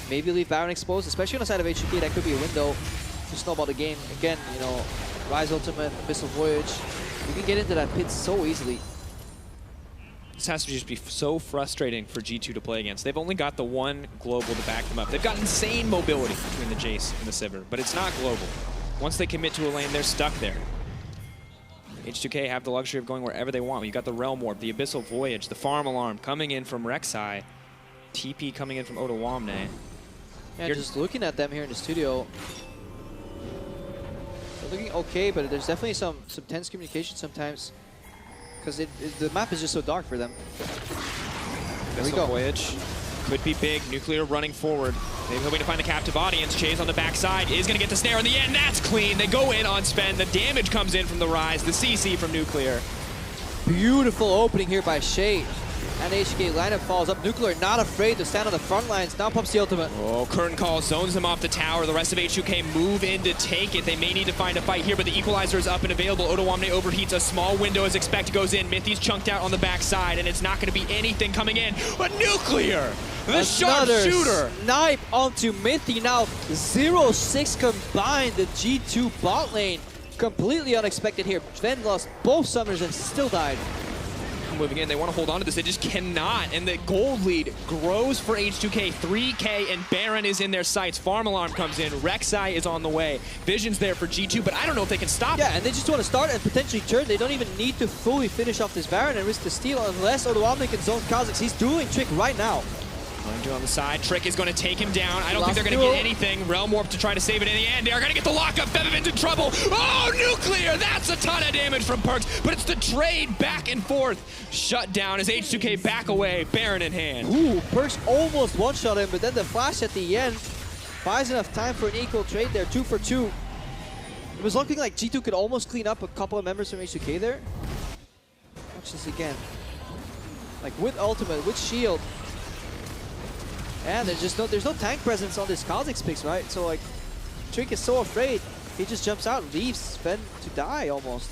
maybe leave Baron exposed, especially on the side of H2K. That could be a window to snowball the game. Again, you know, Ryze ultimate, Abyssal Voyage, you can get into that pit so easily. This has to just be so frustrating for G2 to play against. They've only got the one global to back them up. They've got insane mobility between the Jayce and the Sivir, but it's not global. Once they commit to a lane, they're stuck there. H2K have the luxury of going wherever they want. You got the Realm Warp, the Abyssal Voyage, the Farm Alarm coming in from Rek'Sai, TP coming in from Odoamne. Yeah, just looking at them here in the studio, they're looking okay, but there's definitely some tense communication sometimes because the map is just so dark for them. There we go. Voyage could be big. Nuclear running forward. Maybe hoping to find the captive audience. Chei's on the backside is going to get the snare in the end. That's clean. They go in on Zven. The damage comes in from the Ryze. The CC from Nuclear. Beautiful opening here by Chei. And H2K Line-up falls up. Nuclear not afraid to stand on the front lines. Now pumps the ultimate. Oh, curtain call zones him off the tower. The rest of H2K move in to take it. They may need to find a fight here, but the equalizer is up and available. Odoamne overheats. A small window as Expect goes in. Mithy's chunked out on the backside, and it's not going to be anything coming in. But Nuclear, the sharpshooter. Snipe onto Mithy. Now 0-6 combined. The G2 bot lane. Completely unexpected here. Zven lost both summoners and still died. Moving in, they want to hold on to this, they just cannot, and the gold lead grows for H2K. 3K and Baron is in their sights. Farm Alarm comes in, Rek'Sai is on the way. Vision's there for G2, but I don't know if they can stop. Yeah, and they just want to start and potentially turn. They don't even need to fully finish off this Baron and risk the steal unless Odoamne can zone Kha'Zix. He's dueling Trick right now. Going to on the side, Trick is going to take him down. I don't think they're going to get anything. Realm Warp to try to save it in the end. They are going to get the lockup. Febiven's in trouble. Oh, Nuclear! That's a ton of damage from PerkZ, but it's the trade back and forth. Shut down as H2K back away, Baron in hand. Ooh, PerkZ almost one-shot him, but then the flash at the end buys enough time for an equal trade there. 2 for 2. It was looking like G2 could almost clean up a couple of members from H2K there. Watch this again. Like with ultimate, with shield. And there's no tank presence on this Kha'Zix picks, right? So like, Trick is so afraid, he just jumps out and leaves Zven to die almost.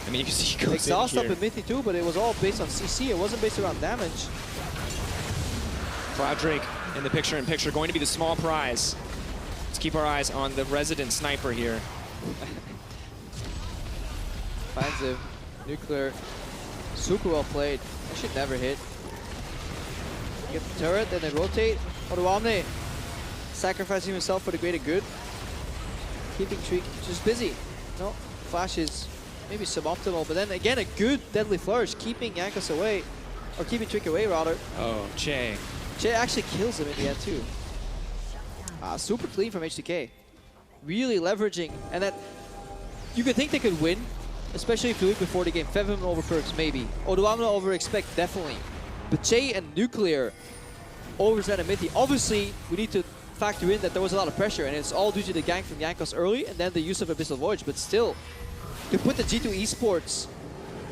I mean, you can see he goes Exhaust in up here. in Mithy too, but it was all based on CC. It wasn't based around damage. Cloud Drake in the picture-in-picture, going to be the small prize. Let's keep our eyes on the resident sniper here. Finds him. Nuclear. Super well played. That should never hit. Get the turret, then they rotate. Odoamne sacrificing himself for the greater good. Keeping Trick just busy. No, flashes maybe suboptimal, but then again a good deadly flourish, keeping Jankos away, or keeping Trick away rather. Oh, Chei. Chei actually kills him in the end too. Super clean from H2K. Really leveraging, and that you could think they could win especially if you look before the game. Febiven over PerkZ, maybe. Odoamne over Expect, definitely. But Chei and Nuclear over Zven and Mithy. Obviously, we need to factor in that there was a lot of pressure, and it's all due to the gank from Jankos early, and then the use of Abyssal Voyage. But still, to put the G2 eSports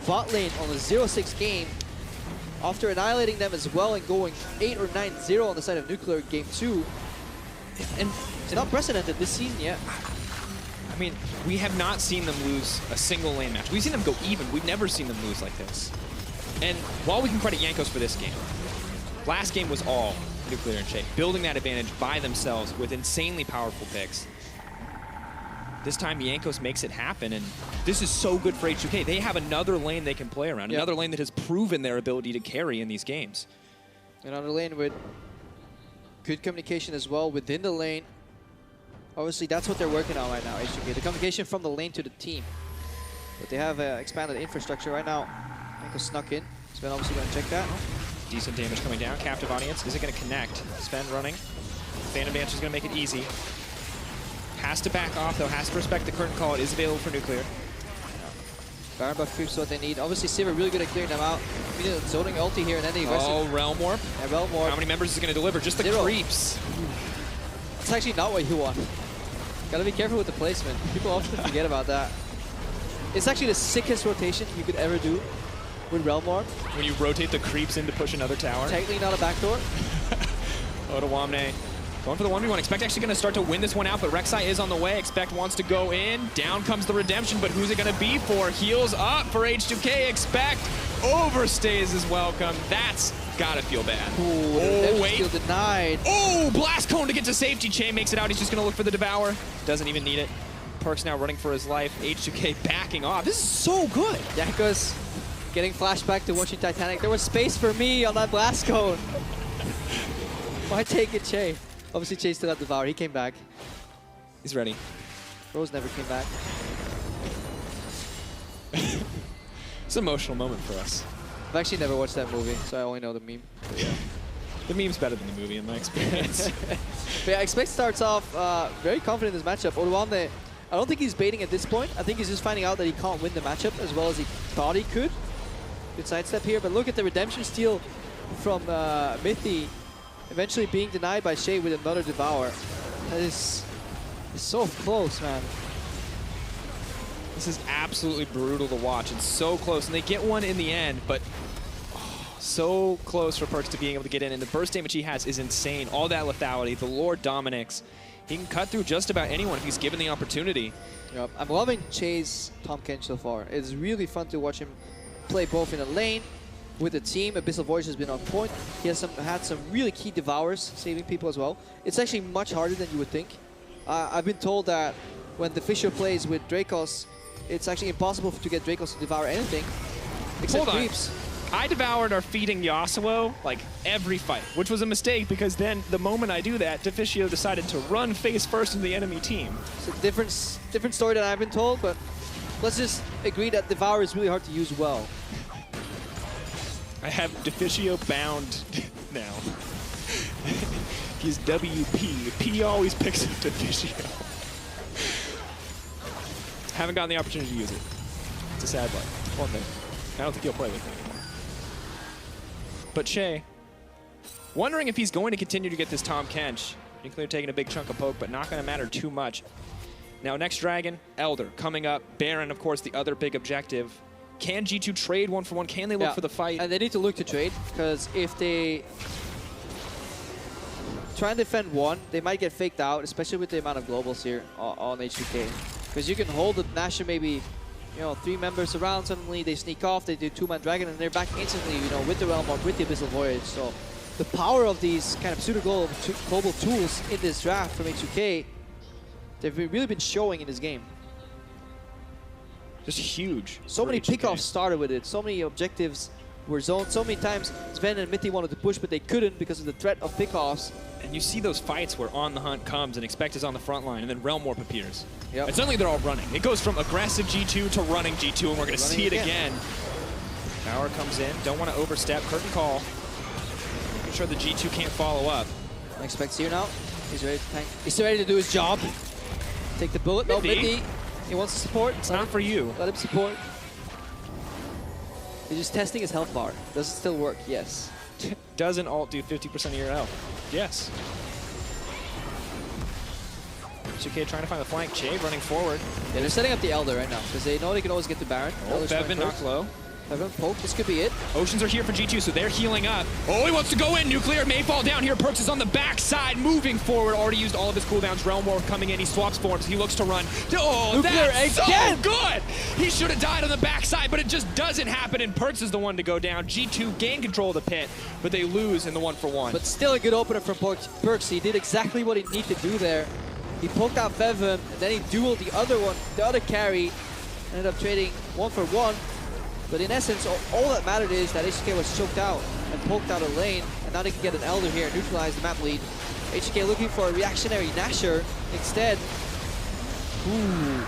bot lane on a 0-6 game, after annihilating them as well and going 8 or 9-0 on the side of Nuclear game 2, and it's not precedented this season yet. I mean, we have not seen them lose a single lane match. We've seen them go even. We've never seen them lose like this. And while we can credit Jankos for this game, last game was all Nuclear and Chei, building that advantage by themselves with insanely powerful picks. This time, Jankos makes it happen, and this is so good for H2K. They have another lane they can play around, another lane that has proven their ability to carry in these games. Another lane with good communication as well within the lane. Obviously, that's what they're working on right now, H2K. The communication from the lane to the team. But they have expanded infrastructure right now. Jankos snuck in. Zven obviously going to check that. Decent damage coming down. Captive audience. Is it going to connect? Zven running. Phantom Dance is going to make it easy. Has to back off, though. Has to respect the current call. It is available for Nuclear. Baron buff creeps what they need. Obviously, Sivir really good at clearing them out. Zoning ulti here, and then the aggressive. Oh, Realm Warp. Yeah, Realm Warp. How many members is it going to deliver? Just the 0. creeps. It's actually not what you want. Gotta be careful with the placement. People often forget about that. It's actually the sickest rotation you could ever do with Realm Warp. When you rotate the creeps in to push another tower. Technically not a backdoor. Odoamne going for the 1v1. Expect actually going to start to win this one out, but Rek'Sai is on the way. Expect wants to go in. Down comes the redemption, but who's it going to be for? Heals up for H2K. Expect overstays his welcome. That's gotta feel bad. Ooh, oh, wait. Still denied. Oh, blast cone to get to safety. Chei makes it out. He's just going to look for the Devour. Doesn't even need it. PerkZ now running for his life. H2K backing off. This is so good. Jankos getting flashback to watching Titanic. There was space for me on that blast cone. Why take it, Chei? Obviously, Chei still had Devour. He came back. He's ready. Rose never came back. It's an emotional moment for us. I've actually never watched that movie, so I only know the meme. But yeah. The meme's better than the movie in my experience. But yeah, Expect starts off very confident in this matchup. Odoamne, I don't think he's baiting at this point. I think he's just finding out that he can't win the matchup as well as he thought he could. Good sidestep here, but look at the redemption steal from Mithy, eventually being denied by Chei with another Devour. That is so close, man. This is absolutely brutal to watch. It's so close, and they get one in the end, but so close for PerkZ to being able to get in, and the burst damage he has is insane. All that lethality, the Lord Dominix. He can cut through just about anyone if he's given the opportunity. Yep. I'm loving Chei's Tahm Kench so far. It's really fun to watch him play both in a lane with the team. Abyssal Voyage has been on point. He has had some really key Devours, saving people as well. It's actually much harder than you would think. I've been told that when the Fisher plays with Drakos, it's actually impossible to get Drakos to devour anything except creeps. I devoured our feeding Yasuo like every fight, which was a mistake because then the moment I do that, Deficio decided to run face first into the enemy team. It's a different story than I've been told, but let's just agree that Devour is really hard to use well. I have Deficio bound now. He's WP. P always picks up Deficio. Haven't gotten the opportunity to use it. It's a sad life. One thing. I don't think he'll play with me anymore. But Chei, wondering if he's going to continue to get this Tahm Kench. Nuclear taking a big chunk of poke, but not going to matter too much. Now, next Dragon, Elder coming up. Baron, of course, the other big objective. Can G2 trade 1-for-1? Can they look for the fight? And they need to look to trade, because if they try and defend one, they might get faked out, especially with the amount of globals here on H2K. Because you can hold the Nasher maybe, 3 members around, suddenly they sneak off, they do 2-man Dragon, and they're back instantly, with the Realm Warp, with the Abyssal Voyage. So the power of these kind of pseudo-global tools in this draft from H2K, they've really been showing in this game. Just huge. So many pickoffs started with it, so many objectives were zoned, so many times Zven and Mithy wanted to push, but they couldn't because of the threat of pickoffs. And you see those fights where On the Hunt comes and Expect is on the front line, and then Realm Warp appears. Yep. And suddenly they're all running. It goes from aggressive G2 to running G2, and we're going to see it again. Power comes in. Don't want to overstep. Curtain call. Making sure the G2 can't follow up. Expect's here now. He's ready to tank. He's ready to do his job. Take the bullet. No, Mithy He wants to support. It's not for you. Let him support. He's just testing his health bar. Does it still work? Yes. Doesn't ult do 50% of your health? Yes. H2K trying to find the flank. Chei running forward. Yeah, they're setting up the Elder right now because they know they can always get to Baron. Oh, Febiven knocked low. Febiven poke. This could be it. Oceans are here for G2, so they're healing up. Oh, he wants to go in. Nuclear may fall down here. PerkZ is on the backside, moving forward. Already used all of his cooldowns. Realm War coming in. He swaps forms. He looks to run. Oh, Nuclear that's again. So good! He should have died on the backside, but it just doesn't happen, and PerkZ is the one to go down. G2 gain control of the pit, but they lose in the 1-for-1. But still a good opener from PerkZ. He did exactly what he needed to do there. He poked out Febiven, and then he dueled the other one, the other carry. Ended up trading 1-for-1. But in essence, all that mattered is that H2K was choked out and poked out a lane, and now they can get an Elder here, neutralize the map lead. H2K looking for a reactionary Nasher instead. Ooh.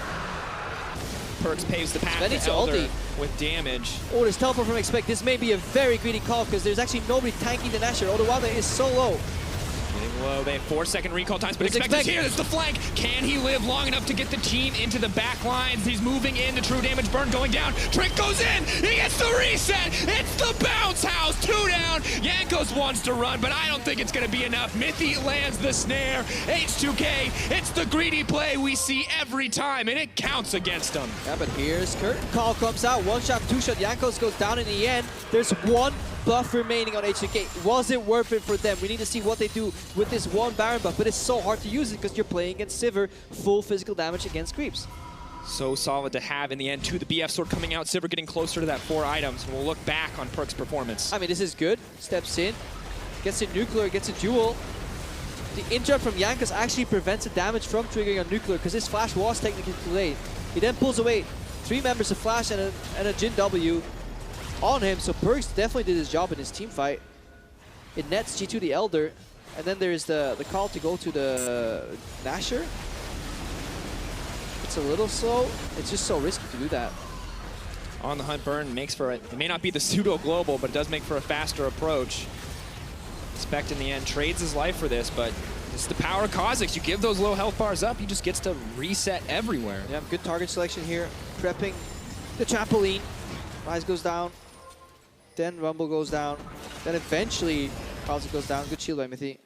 PerkZ paves the path Zven to Elder ulti with damage. Oh, there's teleport from Expect. This may be a very greedy call because there's actually nobody tanking the Nasher. Odoamne is so low. Getting low. They have 4-second recall times, but Expect is here. It's the flank. Can he live long enough to get the team into the back lines? He's moving into true damage. Burn going down. Trick goes in. He gets the reset. It's the bounce house. 2 down. Jankos wants to run, but I don't think it's going to be enough. Mithy lands the snare. H2K, it's the greedy play we see every time, and it counts against them. Yeah, but here's Curtain Call comes out. 1-shot, 2-shot. Jankos goes down in the end. There's 1 buff remaining on H2K. Was it worth it for them? We need to see what they do with this 1 Baron buff, but it's so hard to use it because you're playing against Sivir, full physical damage against creeps. So solid to have in the end, too. The BF sword coming out, Sivir getting closer to that 4 items, and we'll look back on PerkZ performance. I mean, this is good. Steps in, gets a Nuclear, gets a duel. The interrupt from Jankos actually prevents the damage from triggering on Nuclear because his flash was technically too late. He then pulls away 3 members of Flash and a Jhin W on him, so PerkZ definitely did his job in his team fight. It nets G2 the Elder, and then there's the call to go to the Nasher. It's a little slow. It's just so risky to do that. On the hunt, Burn makes for it. It may not be the pseudo global, but it does make for a faster approach. Expect in the end trades his life for this, but it's the power of Kha'Zix. You give those low health bars up, he just gets to reset everywhere. Yeah, good target selection here. Prepping the trampoline. Ryze goes down. Then Rumble goes down. Then eventually Kha'Zix goes down. Good shield by Mithy.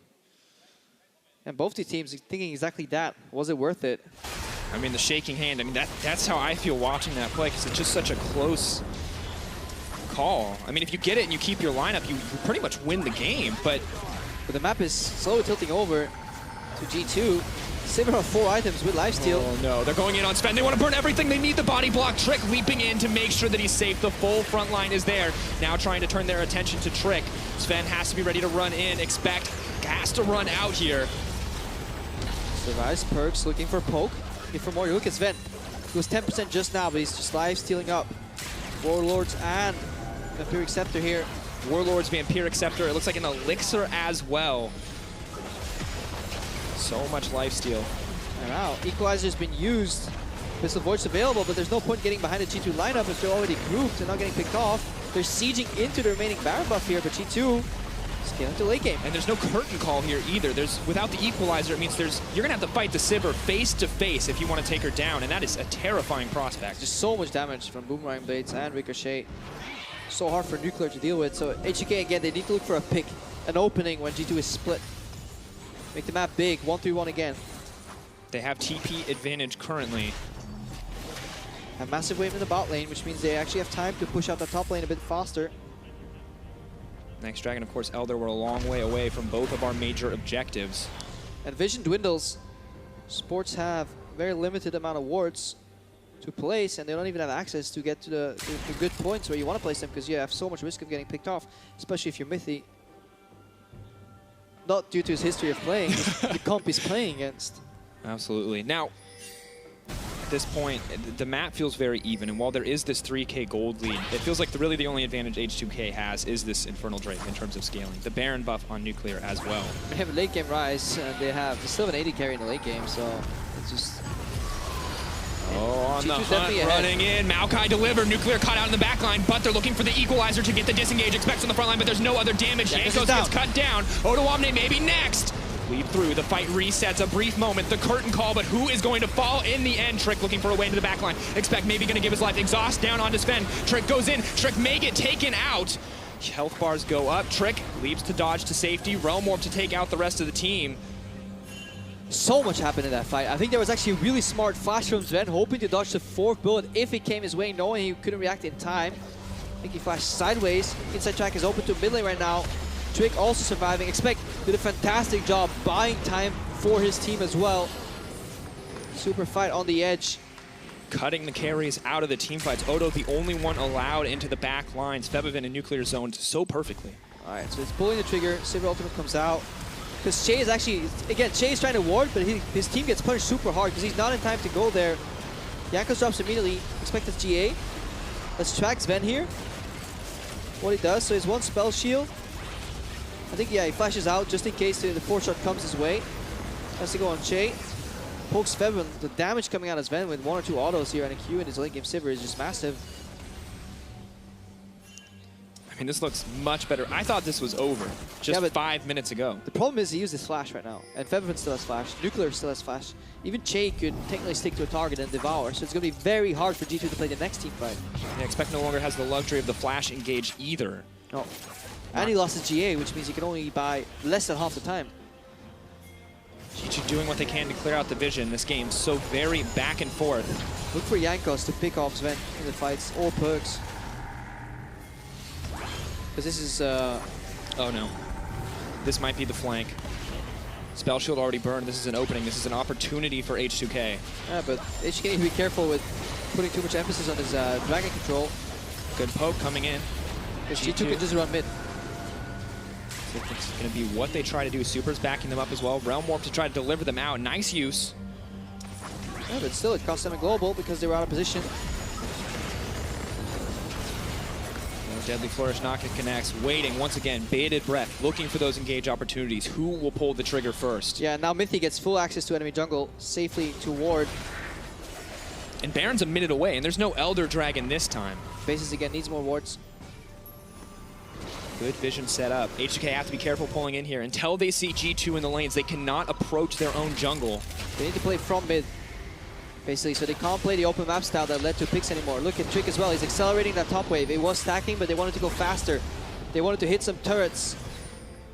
And both these teams thinking exactly that. Was it worth it? I mean, the shaking hand, I mean, that's how I feel watching that play, because it's just such a close call. I mean, if you get it and you keep your lineup, you pretty much win the game, but the map is slowly tilting over to G2. Sivir have 4 items with lifesteal. Oh no, they're going in on Zven. They want to burn everything. They need the body block. Trick leaping in to make sure that he's safe. The full front line is there. Now trying to turn their attention to Trick. Zven has to be ready to run in. Expect has to run out here. Survives. PerkZ looking for poke. Looking for more. You look at Zven. He was 10% just now, but he's just lifestealing up. Warlords and Vampiric Scepter here. Warlords, Vampiric Scepter. It looks like an elixir as well. So much lifesteal. Wow, Equalizer's been used. Pistol Void's available, but there's no point getting behind the G2 lineup if they're already grouped and not getting picked off. They're sieging into the remaining Baron buff here, but G2 scaling to late game. And there's no curtain call here either. Without the Equalizer, it means you're gonna have to fight the Sivir face to face if you want to take her down, and that is a terrifying prospect. Just so much damage from Boomerang Blades and Ricochet. So hard for Nuclear to deal with. So H2K again, they need to look for a pick, an opening when G2 is split. Make the map big, 1-3-1 again. They have TP advantage currently. Have massive wave in the bot lane, which means they actually have time to push out the top lane a bit faster. Next Dragon, of course, Elder, we're a long way away from both of our major objectives. And vision dwindles. Sports have very limited amount of wards to place, and they don't even have access to get to the good points where you want to place them because you have so much risk of getting picked off, especially if you're Mithy. Not due to his history of playing, the comp he's playing against. Absolutely. Now, at this point, the map feels very even, and while there is this 3K gold lead, it feels like really the only advantage H2K has is this Infernal Drake in terms of scaling. The Baron buff on Nuclear as well. They have a late game Ryze, and they still have an 80 carry in the late game, so it's just... Oh, on the hunt, running in. Maokai delivered. Nuclear caught out in the backline, but they're looking for the Equalizer to get the disengage. Expects on the front line, but there's no other damage. Jankos gets cut down. Odoamne maybe next. Leap through, the fight resets, a brief moment, the curtain call, but who is going to fall in the end? Trick looking for a way into the backline. Expect maybe going to give his life. Exhaust down onto Zven. Trick goes in, Trick may get taken out. Health bars go up, Trick leaps to dodge to safety, Realm Warp to take out the rest of the team. So much happened in that fight. I think there was actually a really smart flash from Zven, hoping to dodge the 4th bullet if it came his way, knowing he couldn't react in time. I think he flashed sideways. Inside track is open to mid lane right now. Trick also surviving. Expect did a fantastic job buying time for his team as well. Super fight on the edge. Cutting the carries out of the team fights. Odo the only one allowed into the back lines. Febiven and Nuclear zoned so perfectly. All right, so it's pulling the trigger. Sivir ultimate comes out. Because Chei is actually, again, Chei is trying to ward, but his team gets punished super hard because he's not in time to go there. Jankos drops immediately. Expect the GA. Let's track Zven here. What he does, so he's one spell shield. I think, yeah, he flashes out just in case the 4-shot comes his way. Has to go on Chei. Pokes Febiven. The damage coming out of Zven with 1 or 2 autos here and a Q in his late game Sivir is just massive. I mean, this looks much better. I thought this was over just 5 minutes ago. The problem is he uses flash right now, and Febiven still has flash. Nuclear still has flash. Even Chei could technically stick to a target and devour, so it's going to be very hard for G2 to play the next team fight. Yeah, Expect no longer has the luxury of the flash engage either. No. And he lost his GA, which means he can only buy less than half the time. G2 doing what they can to clear out the vision. This game's so very back and forth. Look for Jankos to pick off Zven in the fights, or PerkZ. Because this is... Oh no. This might be the flank. Spell shield already burned. This is an opening. This is an opportunity for H2K. Yeah, but H2K needs to be careful with putting too much emphasis on his dragon control. Good poke coming in. Because G2 can just run mid. It's going to be what they try to do. Super's backing them up as well. Realm Warp to try to deliver them out. Nice use. Yeah, but still, it cost them a global because they were out of position. Deadly Flourish, knock it connects. Waiting, once again, bated breath, looking for those engage opportunities. Who will pull the trigger first? Yeah, now Mithy gets full access to enemy jungle safely to ward. And Baron's a minute away, and there's no Elder Dragon this time. Bases again, needs more wards. Good vision set up. H2K have to be careful pulling in here. Until they see G2 in the lanes, they cannot approach their own jungle. They need to play from mid, basically, so they can't play the open map style that led to picks anymore. Look at Trick as well, he's accelerating that top wave. It was stacking, but they wanted to go faster. They wanted to hit some turrets.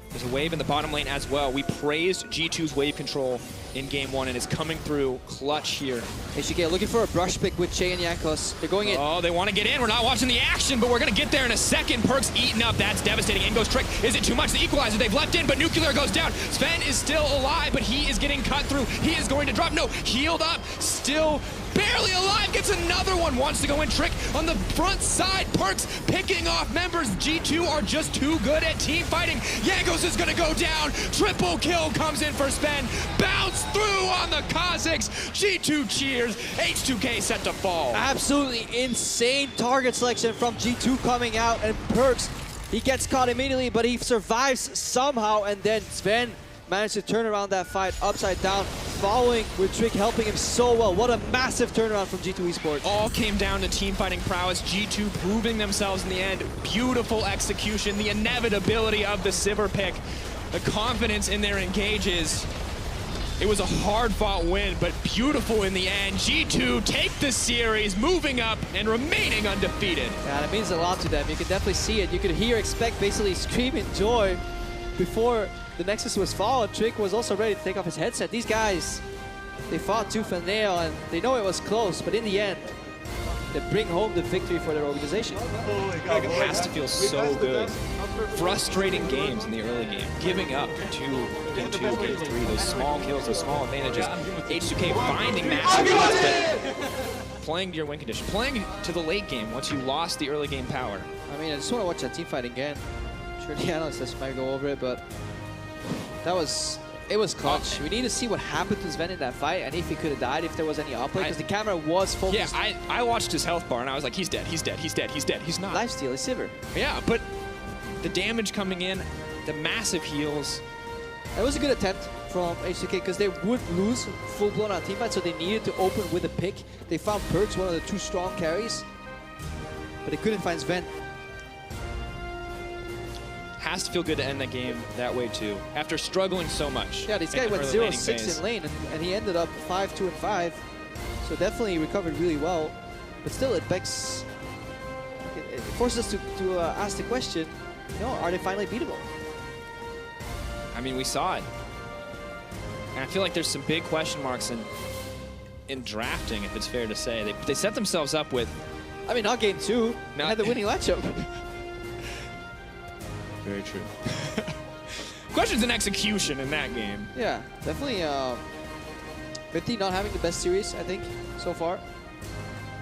There's a wave in the bottom lane as well. We praised G2's wave control in game 1, and it's coming through clutch here. H2K looking for a brush pick with Chei and Jankos. They're going in. Oh, they want to get in. We're not watching the action, but we're going to get there in a second. PerkZ eaten up. That's devastating. In goes Trick. Is it too much? The equalizer they've left in, but Nuclear goes down. Zven is still alive, but he is getting cut through. He is going to drop. No, healed up. Still barely alive. Gets another one. Wants to go in. Trick on the front side. PerkZ picking off members. G2 are just too good at team fighting. Jankos is going to go down. Triple kill comes in for Zven. Bounce through on the Kha'Zix. G2 cheers. H2K set to fall. Absolutely insane target selection from G2 coming out, and PerkZ, he gets caught immediately, but he survives somehow, and then Zven managed to turn around that fight upside down, following with Trick helping him so well. What a massive turnaround from G2 eSports. All came down to team fighting prowess. G2 proving themselves in the end. Beautiful execution, the inevitability of the Sivir pick, the confidence in their engages. It was a hard-fought win, but beautiful in the end. G2 take the series, moving up and remaining undefeated. Yeah, that means a lot to them. You can definitely see it. You could hear Expect basically scream in joy before the Nexus was fallen. Trick was also ready to take off his headset. These guys, they fought tooth and nail, and they know it was close, but in the end, they bring home the victory for their organization. It has to feel so good. Frustrating games in the early game, giving up to game 2, game 3, those small kills, those small advantages. H2K finding massive wins, but playing to your win condition, playing to the late game once you lost the early game power. I mean, I just want to watch that team fight again. I'm sure the analysts might go over it, but that was... It was clutch. We need to see what happened to Zven in that fight, and if he could have died, if there was any outplay, because the camera was focused. Yeah, I watched his health bar, and I was like, he's dead, he's dead, he's dead, he's dead. He's not. Lifesteal is Sivir. Yeah, but the damage coming in, the massive heals. It was a good attempt from H2K, because they would lose full-blown on teamfight, so they needed to open with a pick. They found PerkZ, one of the 2 strong carries, but they couldn't find Zven. Has to feel good to end that game that way too, after struggling so much. Yeah, this guy went 0-6 in lane, and he ended up 5-2-5. So definitely recovered really well. But still, it begs, it forces us to ask the question, you know, are they finally beatable? I mean, we saw it. And I feel like there's some big question marks in drafting, if it's fair to say. They set themselves up with... I mean, not game 2. They had the winning matchup. Very true. Questions in execution in that game. Yeah, definitely. Mithy not having the best series, I think, so far.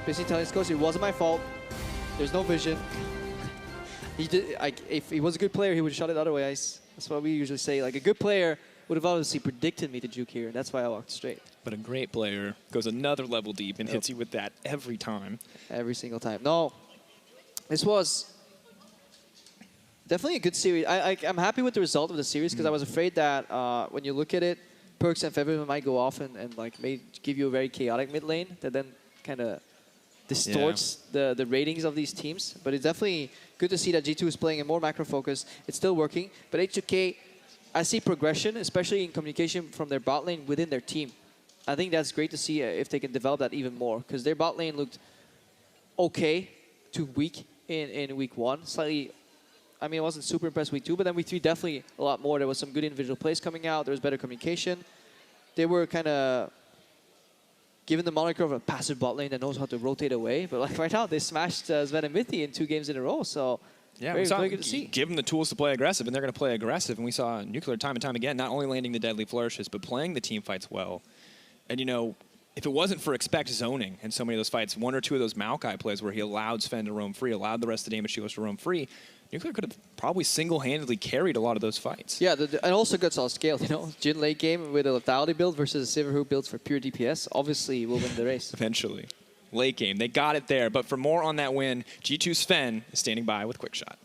Basically telling his coach, it wasn't my fault. There's no vision. He did. If he was a good player, he would have shot it otherwise. That's what we usually say. Like, a good player would have obviously predicted me to juke here, and that's why I walked straight. But a great player goes another level deep and hits you with that every time. Every single time. No, this was definitely a good series. I'm happy with the result of the series because I was afraid that when you look at it, PerkZ and Febiven might go off and like may give you a very chaotic mid lane that then kind of distorts the ratings of these teams. But it's definitely good to see that G2 is playing a more macro focus. It's still working. But H2K, I see progression, especially in communication from their bot lane within their team. I think that's great to see if they can develop that even more, because their bot lane looked okay to weak in week 1. Slightly, I mean, I wasn't super impressed week 2, but then week 3 definitely a lot more. There was some good individual plays coming out. There was better communication. They were kind of given the moniker of a passive bot lane that knows how to rotate away. But like right now, they smashed Zven and Mithy in 2 games in a row. So yeah, very good to see. Give them the tools to play aggressive, and they're going to play aggressive. And we saw Nuclear time and time again, not only landing the deadly flourishes, but playing the team fights well. And, you know, if it wasn't for expect zoning in so many of those fights, 1 or 2 of those Maokai plays where he allowed Zven to roam free, allowed the rest of the damage dealers to roam free, Nuclear could have probably single-handedly carried a lot of those fights. Yeah, and also gets all scale, you know. Jhin late game with a lethality build versus a Sivir who builds for pure DPS, obviously will win the race. Eventually. Late game, they got it there. But for more on that win, G2 Zven is standing by with Quickshot.